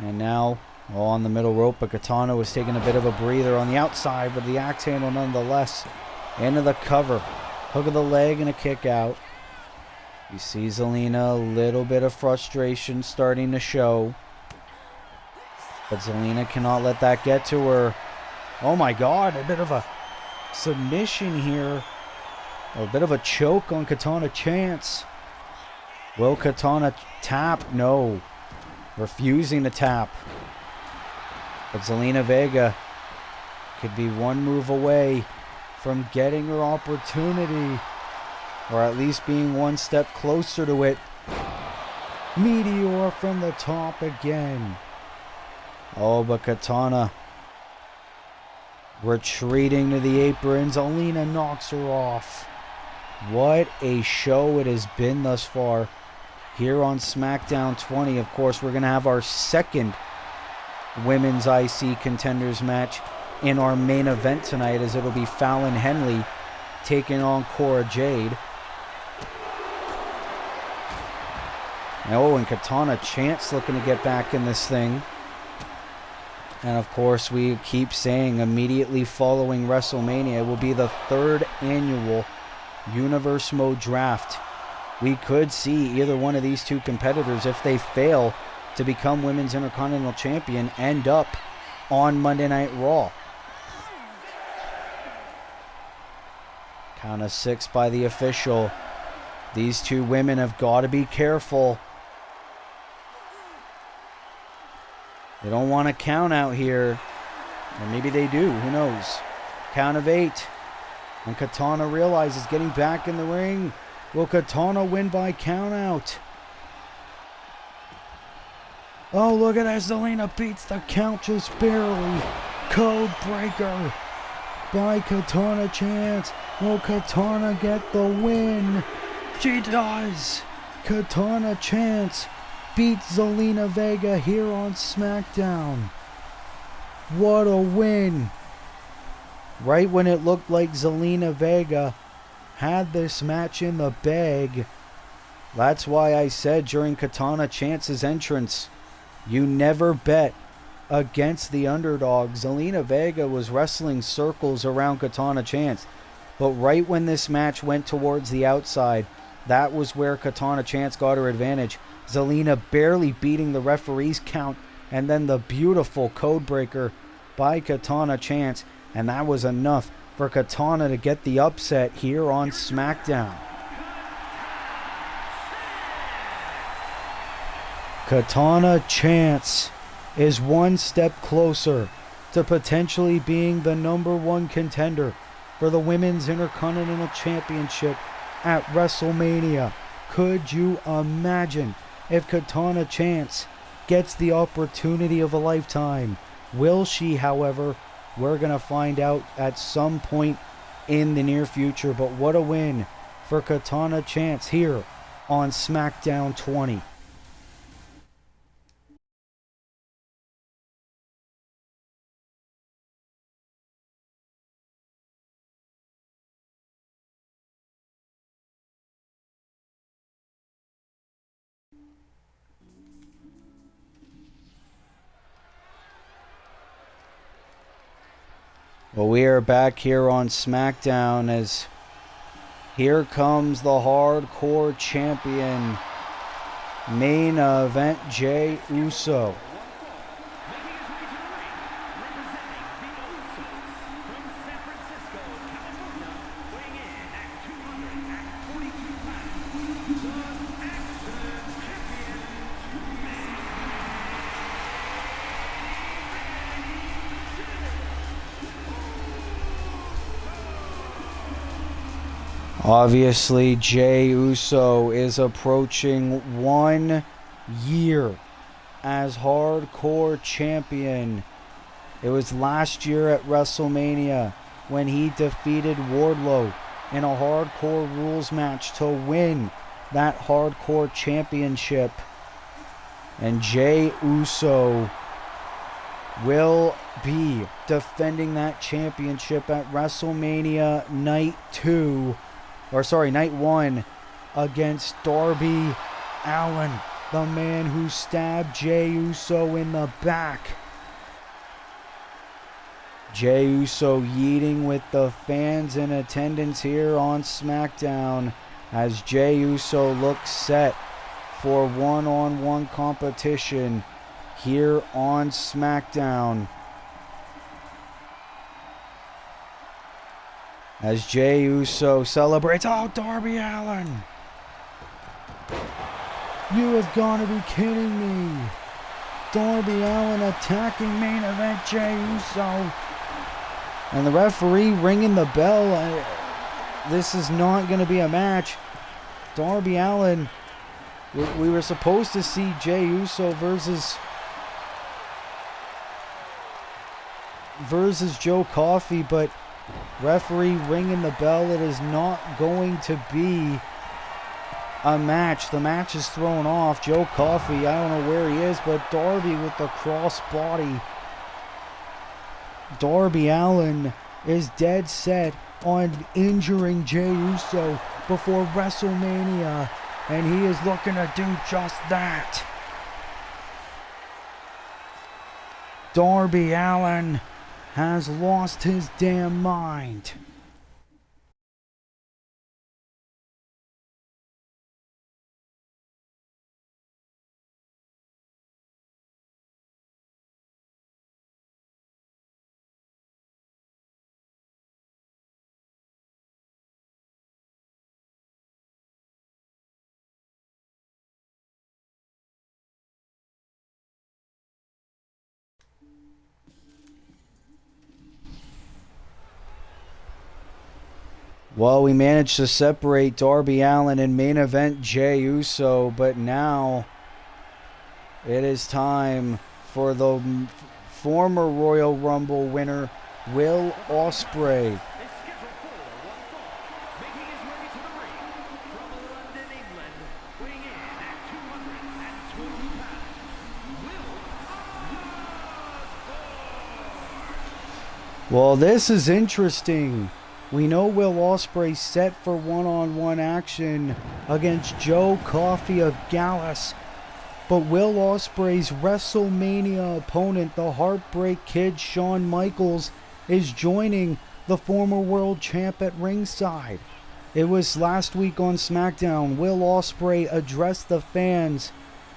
Speaker 1: And now on the middle rope, but Katana was taking a bit of a breather on the outside, but the axe handle nonetheless into the cover. Hook of the leg and a kick out. You see Zelina, a little bit of frustration starting to show. But Zelina cannot let that get to her. Oh my God, a bit of a submission here. A bit of a choke on Katana Chance. Will Katana tap? No. Refusing to tap. But Zelina Vega could be one move away from getting her opportunity, or at least being one step closer to it. Meteor from the top again. Oh, but Katana retreating to the apron. Zelina knocks her off. What a show it has been thus far here on SmackDown 20. Of course, we're going to have our second Women's IC Contenders match in our main event tonight, as it'll be Fallon Henley taking on Cora Jade. Oh, and Katana Chance looking to get back in this thing. And of course, we keep saying immediately following WrestleMania will be the 3rd annual Universe Mode Draft we could see either one of these two competitors, if they fail to become Women's Intercontinental Champion, end up on Monday Night Raw. Count of 6 by the official. These two women have got to be careful. They don't want to count out here. Or maybe they do. Who knows? Count of 8. And Katana realizes getting back in the ring. Will Katana win by count out? Oh, look at that. Zelina beats the count just barely. Code breaker by Katana Chance. Will Katana get the win? She does. Katana Chance beats Zelina Vega here on SmackDown. What a win. Right when it looked like Zelina Vega had this match in the bag. That's why I said during Katana Chance's entrance, you never bet against the underdog. Zelina Vega was wrestling circles around Katana Chance. But right when this match went towards the outside, that was where Katana Chance got her advantage. Zelina barely beating the referee's count, and then the beautiful code breaker by Katana Chance, and that was enough for Katana to get the upset here on SmackDown. Katana Chance is one step closer to potentially being the #1 contender for the Women's Intercontinental Championship at WrestleMania. Could you imagine if Katana Chance gets the opportunity of a lifetime? Will she, however? We're going to find out at some point in the near future. But what a win for Katana Chance here on SmackDown 20. Well, we are back here on SmackDown as here comes the Hardcore Champion. Main event, Jey Uso. Obviously, Jey Uso is approaching 1 year as Hardcore Champion. It was last year at WrestleMania when he defeated Wardlow in a Hardcore Rules match to win that Hardcore Championship. And Jey Uso will be defending that championship at WrestleMania Night 1 against Darby Allin, the man who stabbed Jey Uso in the back. Jey Uso yeeting with the fans in attendance here on SmackDown as Jey Uso looks set for one-on-one competition here on SmackDown. As Jey Uso celebrates. Oh, Darby Allin! You have got to be kidding me. Darby Allin attacking main event Jey Uso. And the referee ringing the bell. This is not going to be a match. Darby Allin. We were supposed to see Jey Uso versus Joe Coffey, but referee ringing the bell. It is not going to be a match. The match is thrown off. Joe Coffey, I don't know where he is, but Darby with the cross body. Darby Allin is dead set on injuring Jey Uso before WrestleMania, and he is looking to do just that. Darby Allin has lost his damn mind. Well, we managed to separate Darby Allin and main event Jey Uso, but now it is time for the former Royal Rumble winner, Will Ospreay. Well, this is interesting. We know Will Ospreay set for one-on-one action against Joe Coffey of Gallus. But Will Ospreay's WrestleMania opponent, the Heartbreak Kid Shawn Michaels, is joining the former world champ at ringside. It was last week on Smackdown. Will Ospreay addressed the fans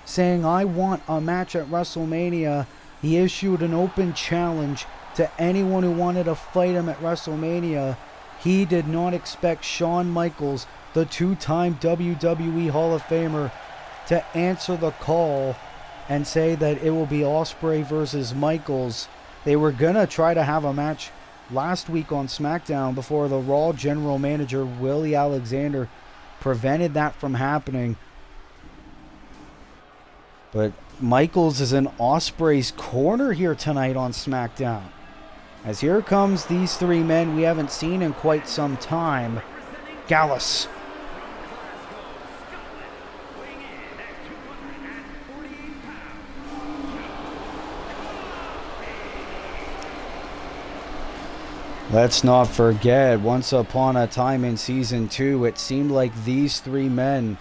Speaker 1: saying, "I want a match at WrestleMania." He issued an open challenge to anyone who wanted to fight him at WrestleMania. He did not expect Shawn Michaels, the two-time WWE Hall of Famer, to answer the call and say that it will be Ospreay versus Michaels. They were going to try to have a match last week on SmackDown before the Raw general manager, Willie Alexander, prevented that from happening. But Michaels is in Ospreay's corner here tonight on SmackDown. As here comes these three men we haven't seen in quite some time. Gallus. Let's not forget, once upon a time in Season 2, it seemed like these three men,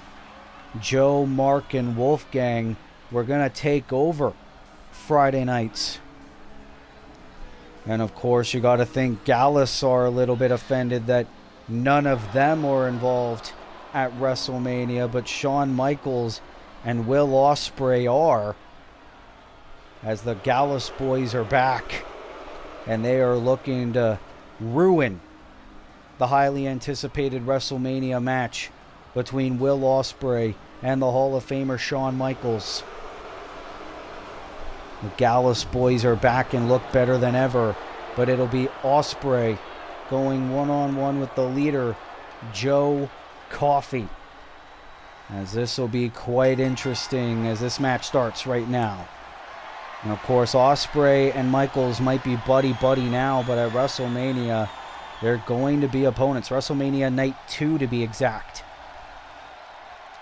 Speaker 1: Joe, Mark, and Wolfgang, were going to take over Friday nights. And of course, you got to think Gallus are a little bit offended that none of them were involved at WrestleMania, but Shawn Michaels and Will Ospreay are, as the Gallus boys are back, and they are looking to ruin the highly anticipated WrestleMania match between Will Ospreay and the Hall of Famer Shawn Michaels. The Gallus boys are back and look better than ever, but it'll be Ospreay going one-on-one with the leader, Joe Coffey. As this will be quite interesting as this match starts right now. And of course, Ospreay and Michaels might be buddy-buddy now, but at WrestleMania, they're going to be opponents. WrestleMania Night 2 to be exact.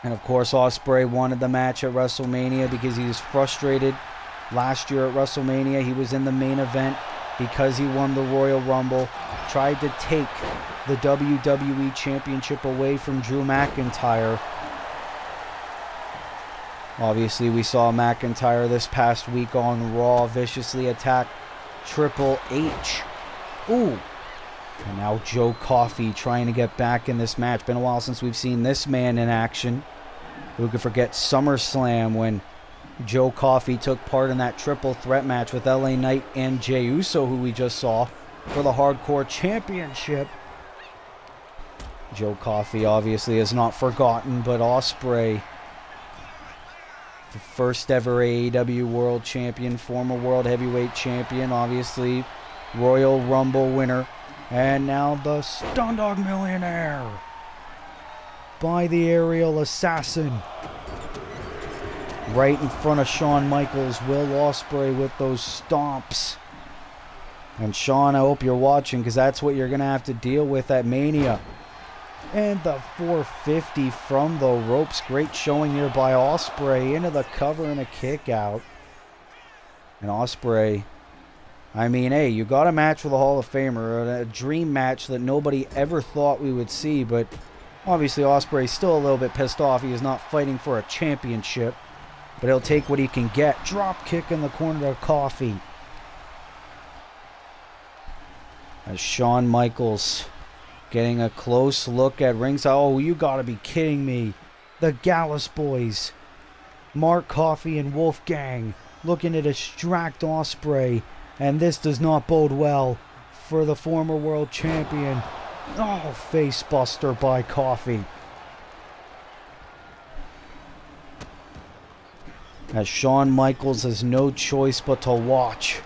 Speaker 1: And of course, Ospreay wanted the match at WrestleMania because he was frustrated. Last year at WrestleMania, he was in the main event because he won the Royal Rumble. Tried to take the WWE Championship away from Drew McIntyre. Obviously, we saw McIntyre this past week on Raw viciously attack Triple H. Ooh. And now Joe Coffey trying to get back in this match. Been a while since we've seen this man in action. Who could forget SummerSlam when Joe Coffey took part in that triple threat match with LA Knight and Jey Uso, who we just saw, for the Hardcore Championship. Joe Coffey obviously is not forgotten, but Ospreay, the first ever AEW World Champion, former World Heavyweight Champion, obviously Royal Rumble winner, and now the Stundog Millionaire by the Aerial Assassin. Right in front of Shawn Michaels, Will Ospreay with those stomps. And Shawn, I hope you're watching, because that's what you're going to have to deal with at Mania. And the 450 from the ropes. Great showing here by Ospreay into the cover and a kick out. And Ospreay, I mean, hey, you got a match with a Hall of Famer, a dream match that nobody ever thought we would see, but obviously Ospreay's still a little bit pissed off. He is not fighting for a championship, but he'll take what he can get. Drop kick in the corner to Coffey. As Shawn Michaels getting a close look at ringside. Oh, you gotta be kidding me. The Gallus boys, Mark Coffey and Wolfgang, looking to distract Ospreay. And this does not bode well for the former world champion. Oh, face buster by Coffey. As Shawn Michaels has no choice but to watch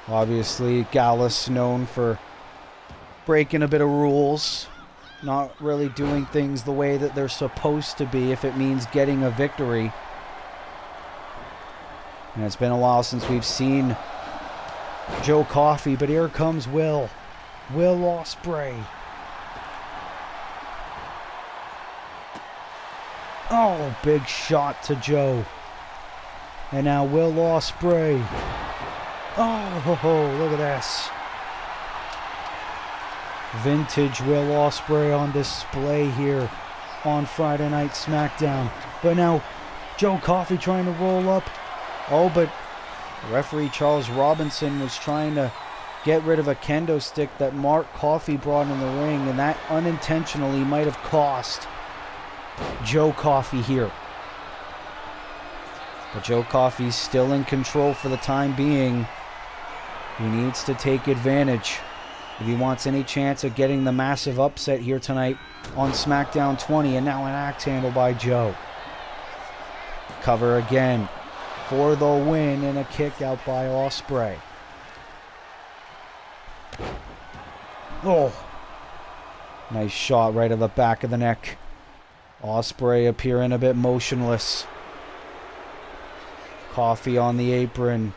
Speaker 1: Obviously, Gallus known for breaking a bit of rules, not really doing things the way that they're supposed to be if it means getting a victory. And it's been a while since we've seen Joe Coffey, but here comes Will Ospreay. Oh, big shot to Joe. And now Will Ospreay. Oh, look at this. Vintage Will Ospreay on display here on Friday Night Smackdown. But now Joe Coffey trying to roll up. Oh, but referee Charles Robinson was trying to get rid of a kendo stick that Mark Coffey brought in the ring, and that unintentionally might have cost Joe Coffey here. But Joe Coffey's still in control for the time being. He needs to take advantage if he wants any chance of getting the massive upset here tonight on SmackDown 20. And now an axe handle by Joe. Cover again for the win, and a kick out by Ospreay. Oh, nice shot right at the back of the neck. Ospreay appearing a bit motionless. Coffey on the apron.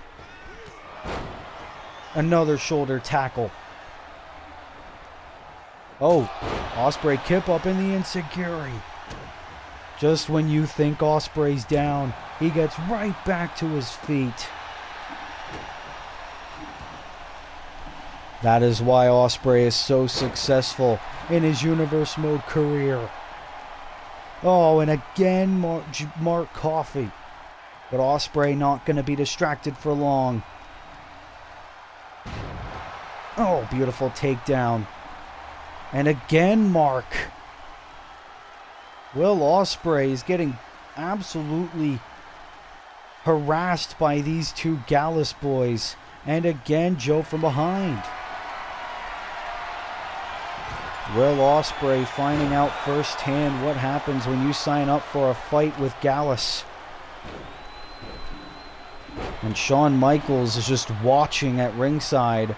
Speaker 1: Another shoulder tackle. Oh, Ospreay kip up in the enziguri. Just when you think Ospreay's down, he gets right back to his feet. That is why Ospreay is so successful in his Universe Mode career. Oh, and again Mark Coffey. But Ospreay not going to be distracted for long. Oh, beautiful takedown. And again Mark. Will Ospreay is getting absolutely harassed by these two Gallus boys. And again Joe from behind. Will Ospreay finding out firsthand what happens when you sign up for a fight with Gallus. And Shawn Michaels is just watching at ringside.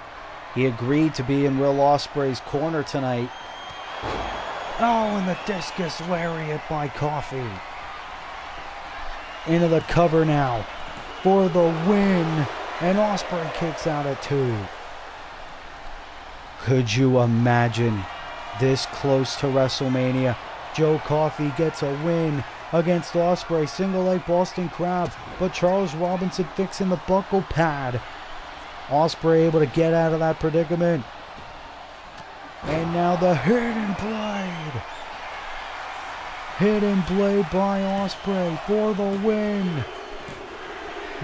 Speaker 1: He agreed to be in Will Ospreay's corner tonight. Oh, and the discus lariat by Coffey. Into the cover now for the win. And Ospreay kicks out at 2. Could you imagine this close to WrestleMania? Joe Coffey gets a win against Ospreay. Single leg Boston Crab. But Charles Robinson fixing the buckle pad. Ospreay able to get out of that predicament. And now the hidden blade. Hidden blade by Ospreay for the win.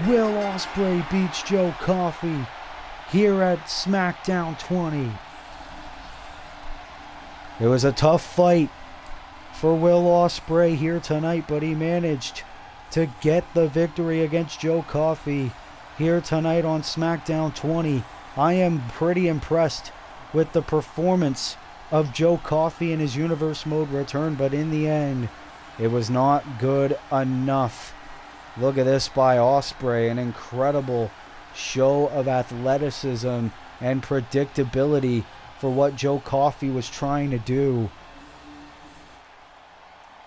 Speaker 1: Will Ospreay beats Joe Coffey here at SmackDown 20. It was a tough fight for Will Ospreay here tonight, but he managed to get the victory against Joe Coffey here tonight on SmackDown 20. I am pretty impressed with the performance of Joe Coffey in his Universe Mode return, but in the end, it was not good enough. Look at this by Ospreay, an incredible show of athleticism and predictability for what Joe Coffey was trying to do.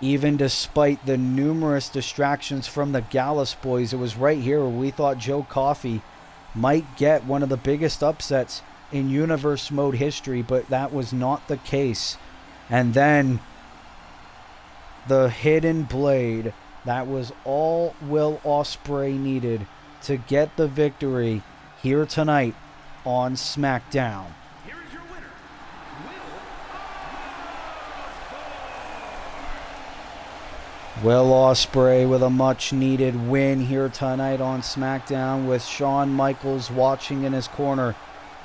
Speaker 1: Even despite the numerous distractions from the Gallus boys, it was right here where we thought Joe Coffey might get one of the biggest upsets in Universe Mode history, but that was not the case. And then the hidden blade, that was all Will Ospreay needed to get the victory here tonight on SmackDown.
Speaker 2: Here is your winner,
Speaker 1: Will Ospreay with a much needed win here tonight on SmackDown, with Shawn Michaels watching in his corner.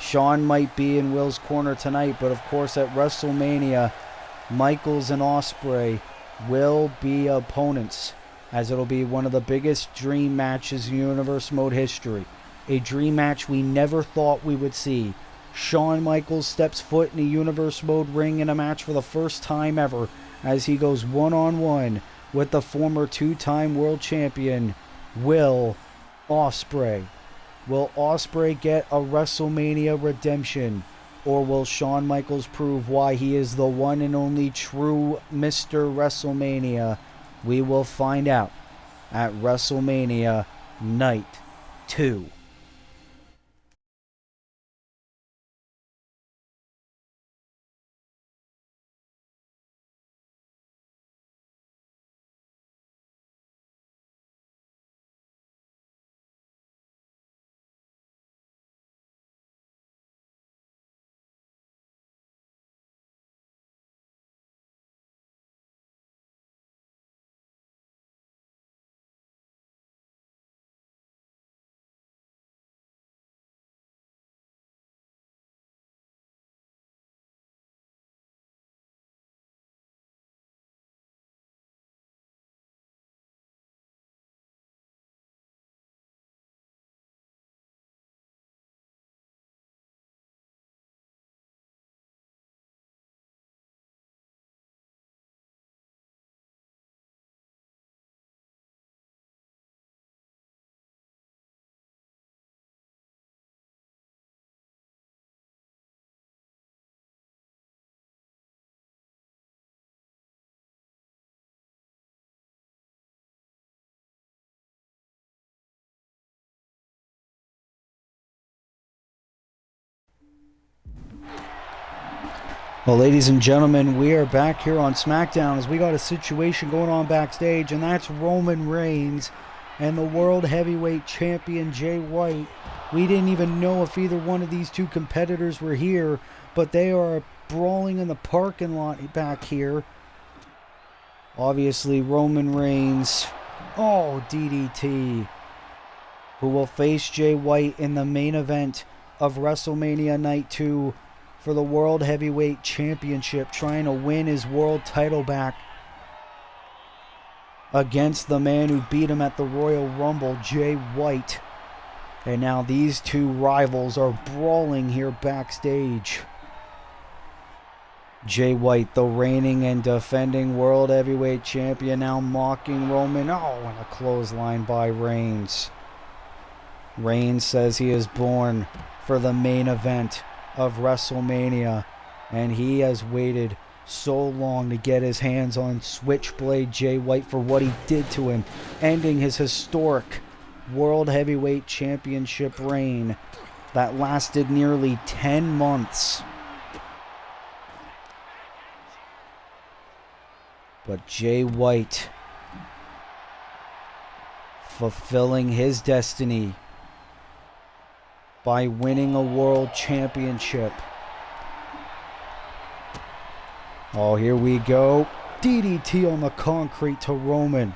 Speaker 1: Shawn might be in Will's corner tonight, but of course at WrestleMania, Michaels and Ospreay will be opponents, as it'll be one of the biggest dream matches in Universe Mode history. A dream match we never thought we would see. Shawn Michaels steps foot in a Universe Mode ring in a match for the first time ever, as he goes one-on-one with the former two-time world champion, Will Ospreay. Will Ospreay get a WrestleMania redemption? Or will Shawn Michaels prove why he is the one and only true Mr. WrestleMania? We will find out at WrestleMania Night 2. Well, ladies and gentlemen, we are back here on Smackdown as we got a situation going on backstage, and that's Roman Reigns and the World Heavyweight Champion Jay White. We didn't even know if either one of these two competitors were here, but they are brawling in the parking lot back here. Obviously, Roman Reigns, DDT, who will face Jay White in the main event of WrestleMania Night 2 for the World Heavyweight Championship, trying to win his world title back against the man who beat him at the Royal Rumble, Jay White. And now these two rivals are brawling here backstage. Jay White, the reigning and defending World Heavyweight Champion, now mocking Roman. And a clothesline by Reigns. Reigns says he is born for the main event of WrestleMania, and he has waited so long to get his hands on Switchblade Jay White for what he did to him, ending his historic World Heavyweight Championship reign that lasted nearly 10 months. But Jay White fulfilling his destiny by winning a world championship. Here we go. DDT on the concrete to Roman.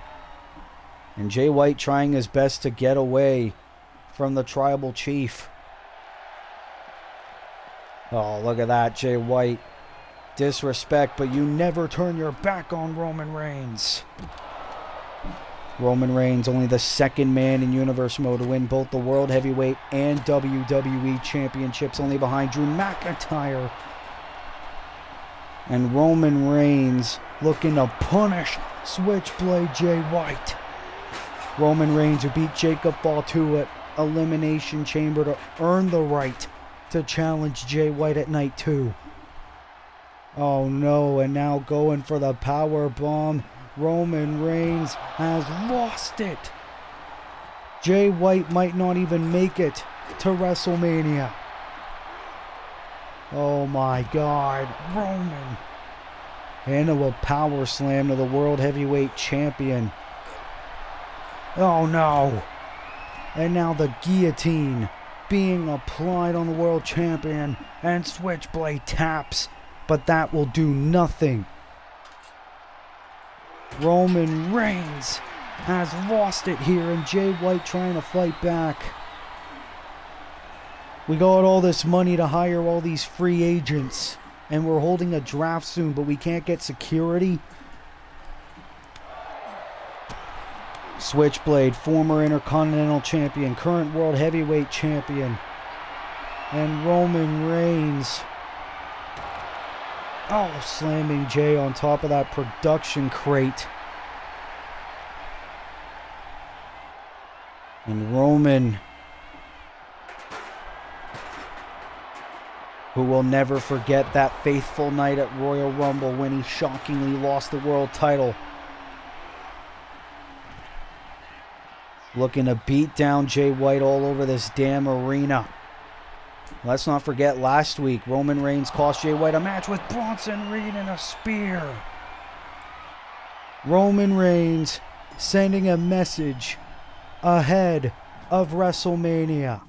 Speaker 1: And Jay White trying his best to get away from the tribal chief. Look at that, Jay White. Disrespect, but you never turn your back on Roman Reigns. Roman Reigns, only the second man in Universe Mode to win both the World Heavyweight and WWE Championships, only behind Drew McIntyre. And Roman Reigns looking to punish Switchblade Jay White. Roman Reigns, who beat Jacob Fatu at Elimination Chamber to earn the right to challenge Jay White at Night 2. Oh no, and now going for the power bomb. Roman Reigns has lost it. Jay White might not even make it to WrestleMania. Oh my God, Roman. Into a power slam to the World Heavyweight Champion. Oh no. And now the guillotine being applied on the World Champion, and Switchblade taps, but that will do nothing. Roman Reigns has lost it here, and Jay White trying to fight back. We got all this money to hire all these free agents, and we're holding a draft soon, but we can't get security. Switchblade, former Intercontinental Champion, current World Heavyweight Champion, and Roman Reigns. Slamming Jay on top of that production crate. And Roman who will never forget that faithful night at Royal Rumble when he shockingly lost the world title. Looking to beat down Jay White all over this damn arena. Let's not forget last week, Roman Reigns cost Jay White a match with Bronson Reed and a spear. Roman Reigns sending a message ahead of WrestleMania.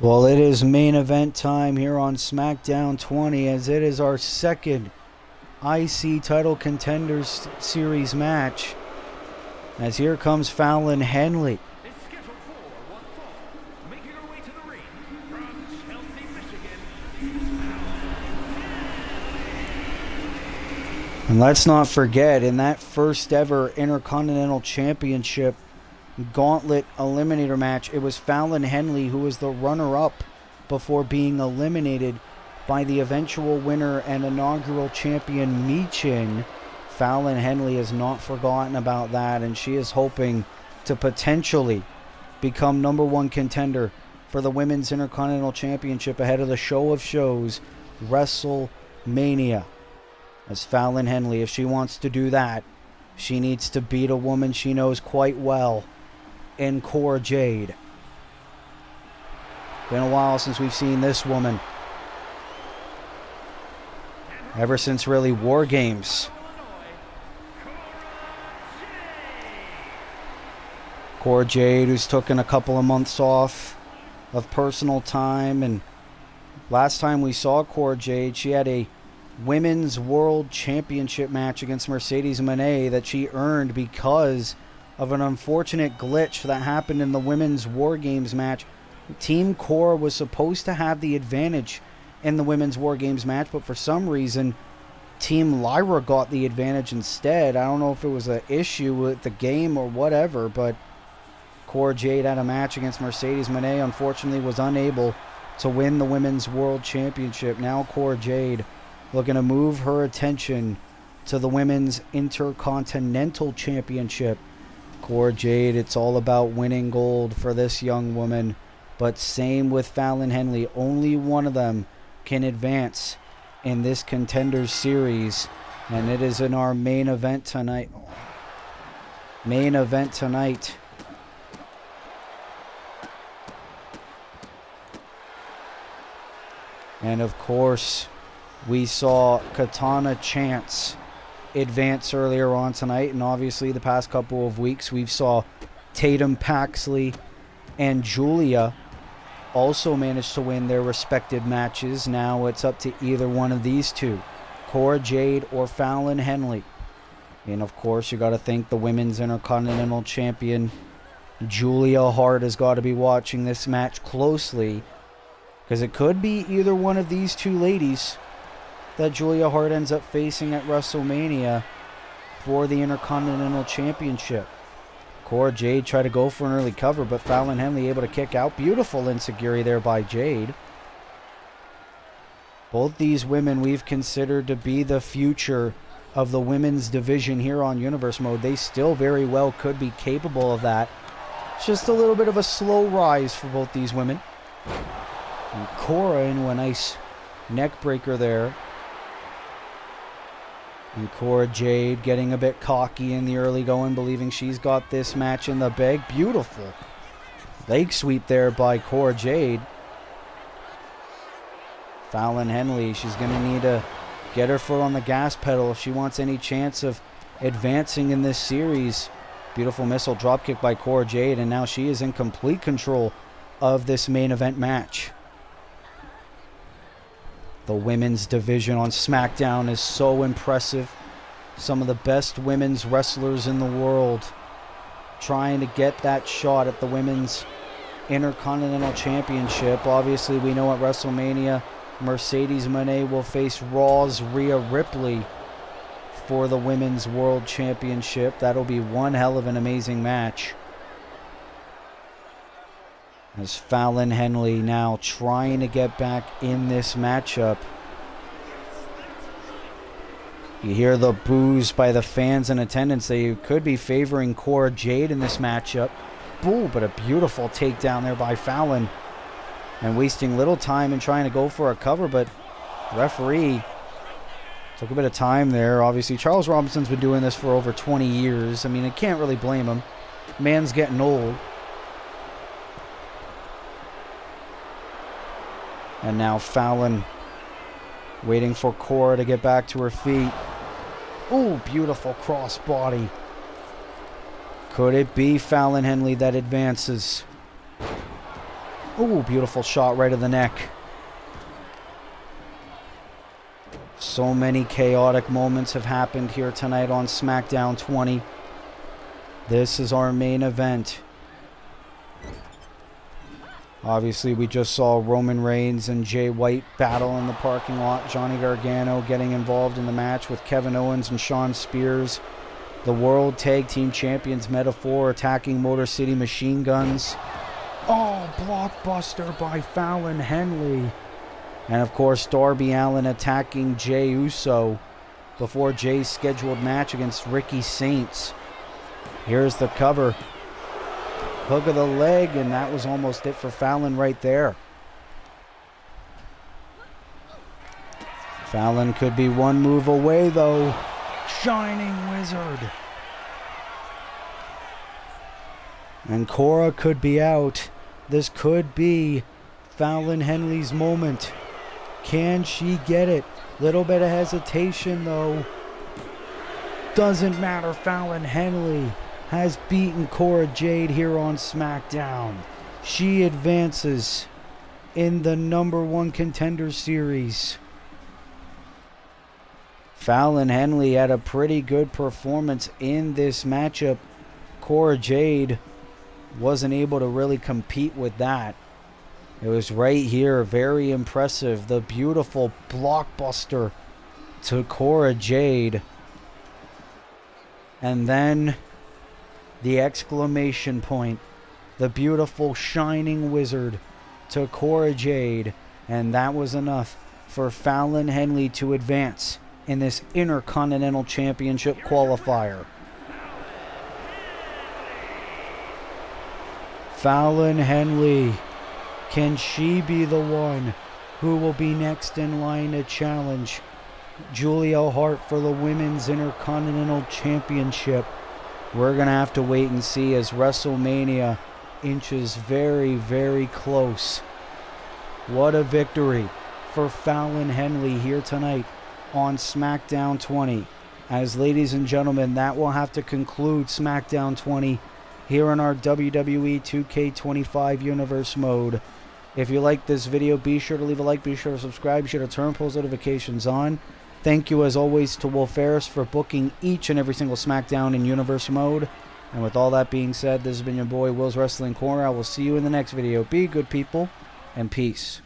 Speaker 1: Well, it is main event time here on Smackdown 20, as it is our second IC title contenders series match. As here comes Fallon Henley.
Speaker 2: Is scheduled for one fall, making her way to the ring from Chelsea, Michigan.
Speaker 1: And let's not forget, in that first ever Intercontinental Championship Gauntlet Eliminator match, it was Fallon Henley who was the runner-up before being eliminated by the eventual winner and inaugural champion Michin. Fallon Henley has not forgotten about that, and she is hoping to potentially become number one contender for the Women's Intercontinental Championship ahead of the show of shows, WrestleMania. As Fallon Henley, if she wants to do that, she needs to beat a woman she knows quite well in Cora Jade. Been a while since we've seen this woman. Ever since really War Games. Cora Jade, who's taken a couple of months off of personal time, and last time we saw Cora Jade, she had a Women's World Championship match against Mercedes Moné that she earned because of an unfortunate glitch that happened in the Women's War Games match. Team Cora was supposed to have the advantage in the Women's War Games match, but for some reason, Team Lyra got the advantage instead. I don't know if it was an issue with the game or whatever, but Cora Jade had a match against Mercedes Moné. Unfortunately, was unable to win the Women's World Championship. Now Cora Jade looking to move her attention to the Women's Intercontinental Championship. Cora Jade, it's all about winning gold for this young woman. But same with Fallon Henley. Only one of them can advance in this Contenders Series. And it is in our main event tonight. Main event tonight. And of course, we saw Katana Chance advance earlier on tonight, and obviously the past couple of weeks we've saw Tatum Paxley and Julia also managed to win their respective matches. Now it's up to either one of these two, Cora Jade or Fallon Henley. And of course, you got to thank the Women's Intercontinental Champion Julia Hart has got to be watching this match closely, because it could be either one of these two ladies that Julia Hart ends up facing at WrestleMania for the Intercontinental Championship. Cora Jade tried to go for an early cover, but Fallon Henley able to kick out. Beautiful enziguri there by Jade. Both these women we've considered to be the future of the women's division here on Universe Mode. They still very well could be capable of that. It's just a little bit of a slow rise for both these women. And Cora into a nice neck breaker there. And Cora Jade getting a bit cocky in the early going, believing she's got this match in the bag. Beautiful leg sweep there by Cora Jade. Fallon Henley, she's going to need to get her foot on the gas pedal if she wants any chance of advancing in this series. Beautiful missile dropkick by Cora Jade, and now she is in complete control of this main event match. The women's division on SmackDown is so impressive. Some of the best women's wrestlers in the world trying to get that shot at the women's Intercontinental Championship. Obviously, we know at WrestleMania, Mercedes Moné will face Raw's Rhea Ripley for the Women's World Championship. That'll be one hell of an amazing match. As Fallon Henley now trying to get back in this matchup. You hear the boos by the fans in attendance. They could be favoring Cora Jade in this matchup. Boo, but a beautiful takedown there by Fallon. And wasting little time in trying to go for a cover, but referee took a bit of time there. Obviously, Charles Robinson's been doing this for over 20 years. I mean, I can't really blame him. Man's getting old. And now Fallon waiting for Cora to get back to her feet. Oh, beautiful crossbody. Could it be Fallon Henley that advances? Oh, beautiful shot right to the neck. So many chaotic moments have happened here tonight on SmackDown 20. This is our main event. Obviously, we just saw Roman Reigns and Jay White battle in the parking lot. Johnny Gargano getting involved in the match with Kevin Owens and Shawn Spears. The World Tag Team Champions Metaphor attacking Motor City Machine Guns. Oh, blockbuster by Fallon Henley. And of course, Darby Allin attacking Jey Uso before Jay's scheduled match against Ricky Saints. Here's the cover. Hook of the leg, and that was almost it for Fallon right there. Fallon could be one move away, though. Shining Wizard. And Cora could be out. This could be Fallon Henley's moment. Can she get it? Little bit of hesitation, though. Doesn't matter. Fallon Henley has beaten Cora Jade here on SmackDown. She advances in the #1 Contender Series. Fallon Henley had a pretty good performance in this matchup. Cora Jade wasn't able to really compete with that. It was right here, very impressive. The beautiful blockbuster to Cora Jade. And then the exclamation point, the beautiful Shining Wizard to Cora Jade. And that was enough for Fallon Henley to advance in this Intercontinental Championship qualifier. Fallon Henley, can she be the one who will be next in line to challenge Julia Hart for the Women's Intercontinental Championship? We're going to have to wait and see as WrestleMania inches very, very close. What a victory for Fallon Henley here tonight on SmackDown 20. As ladies and gentlemen, that will have to conclude SmackDown 20 here in our WWE 2K25 Universe Mode. If you like this video, be sure to leave a like, be sure to subscribe, be sure to turn post notifications on. Thank you as always to Will Ferris for booking each and every single SmackDown in Universe Mode. And with all that being said, this has been your boy Will's Wrestling Corner. I will see you in the next video. Be good, people, and peace.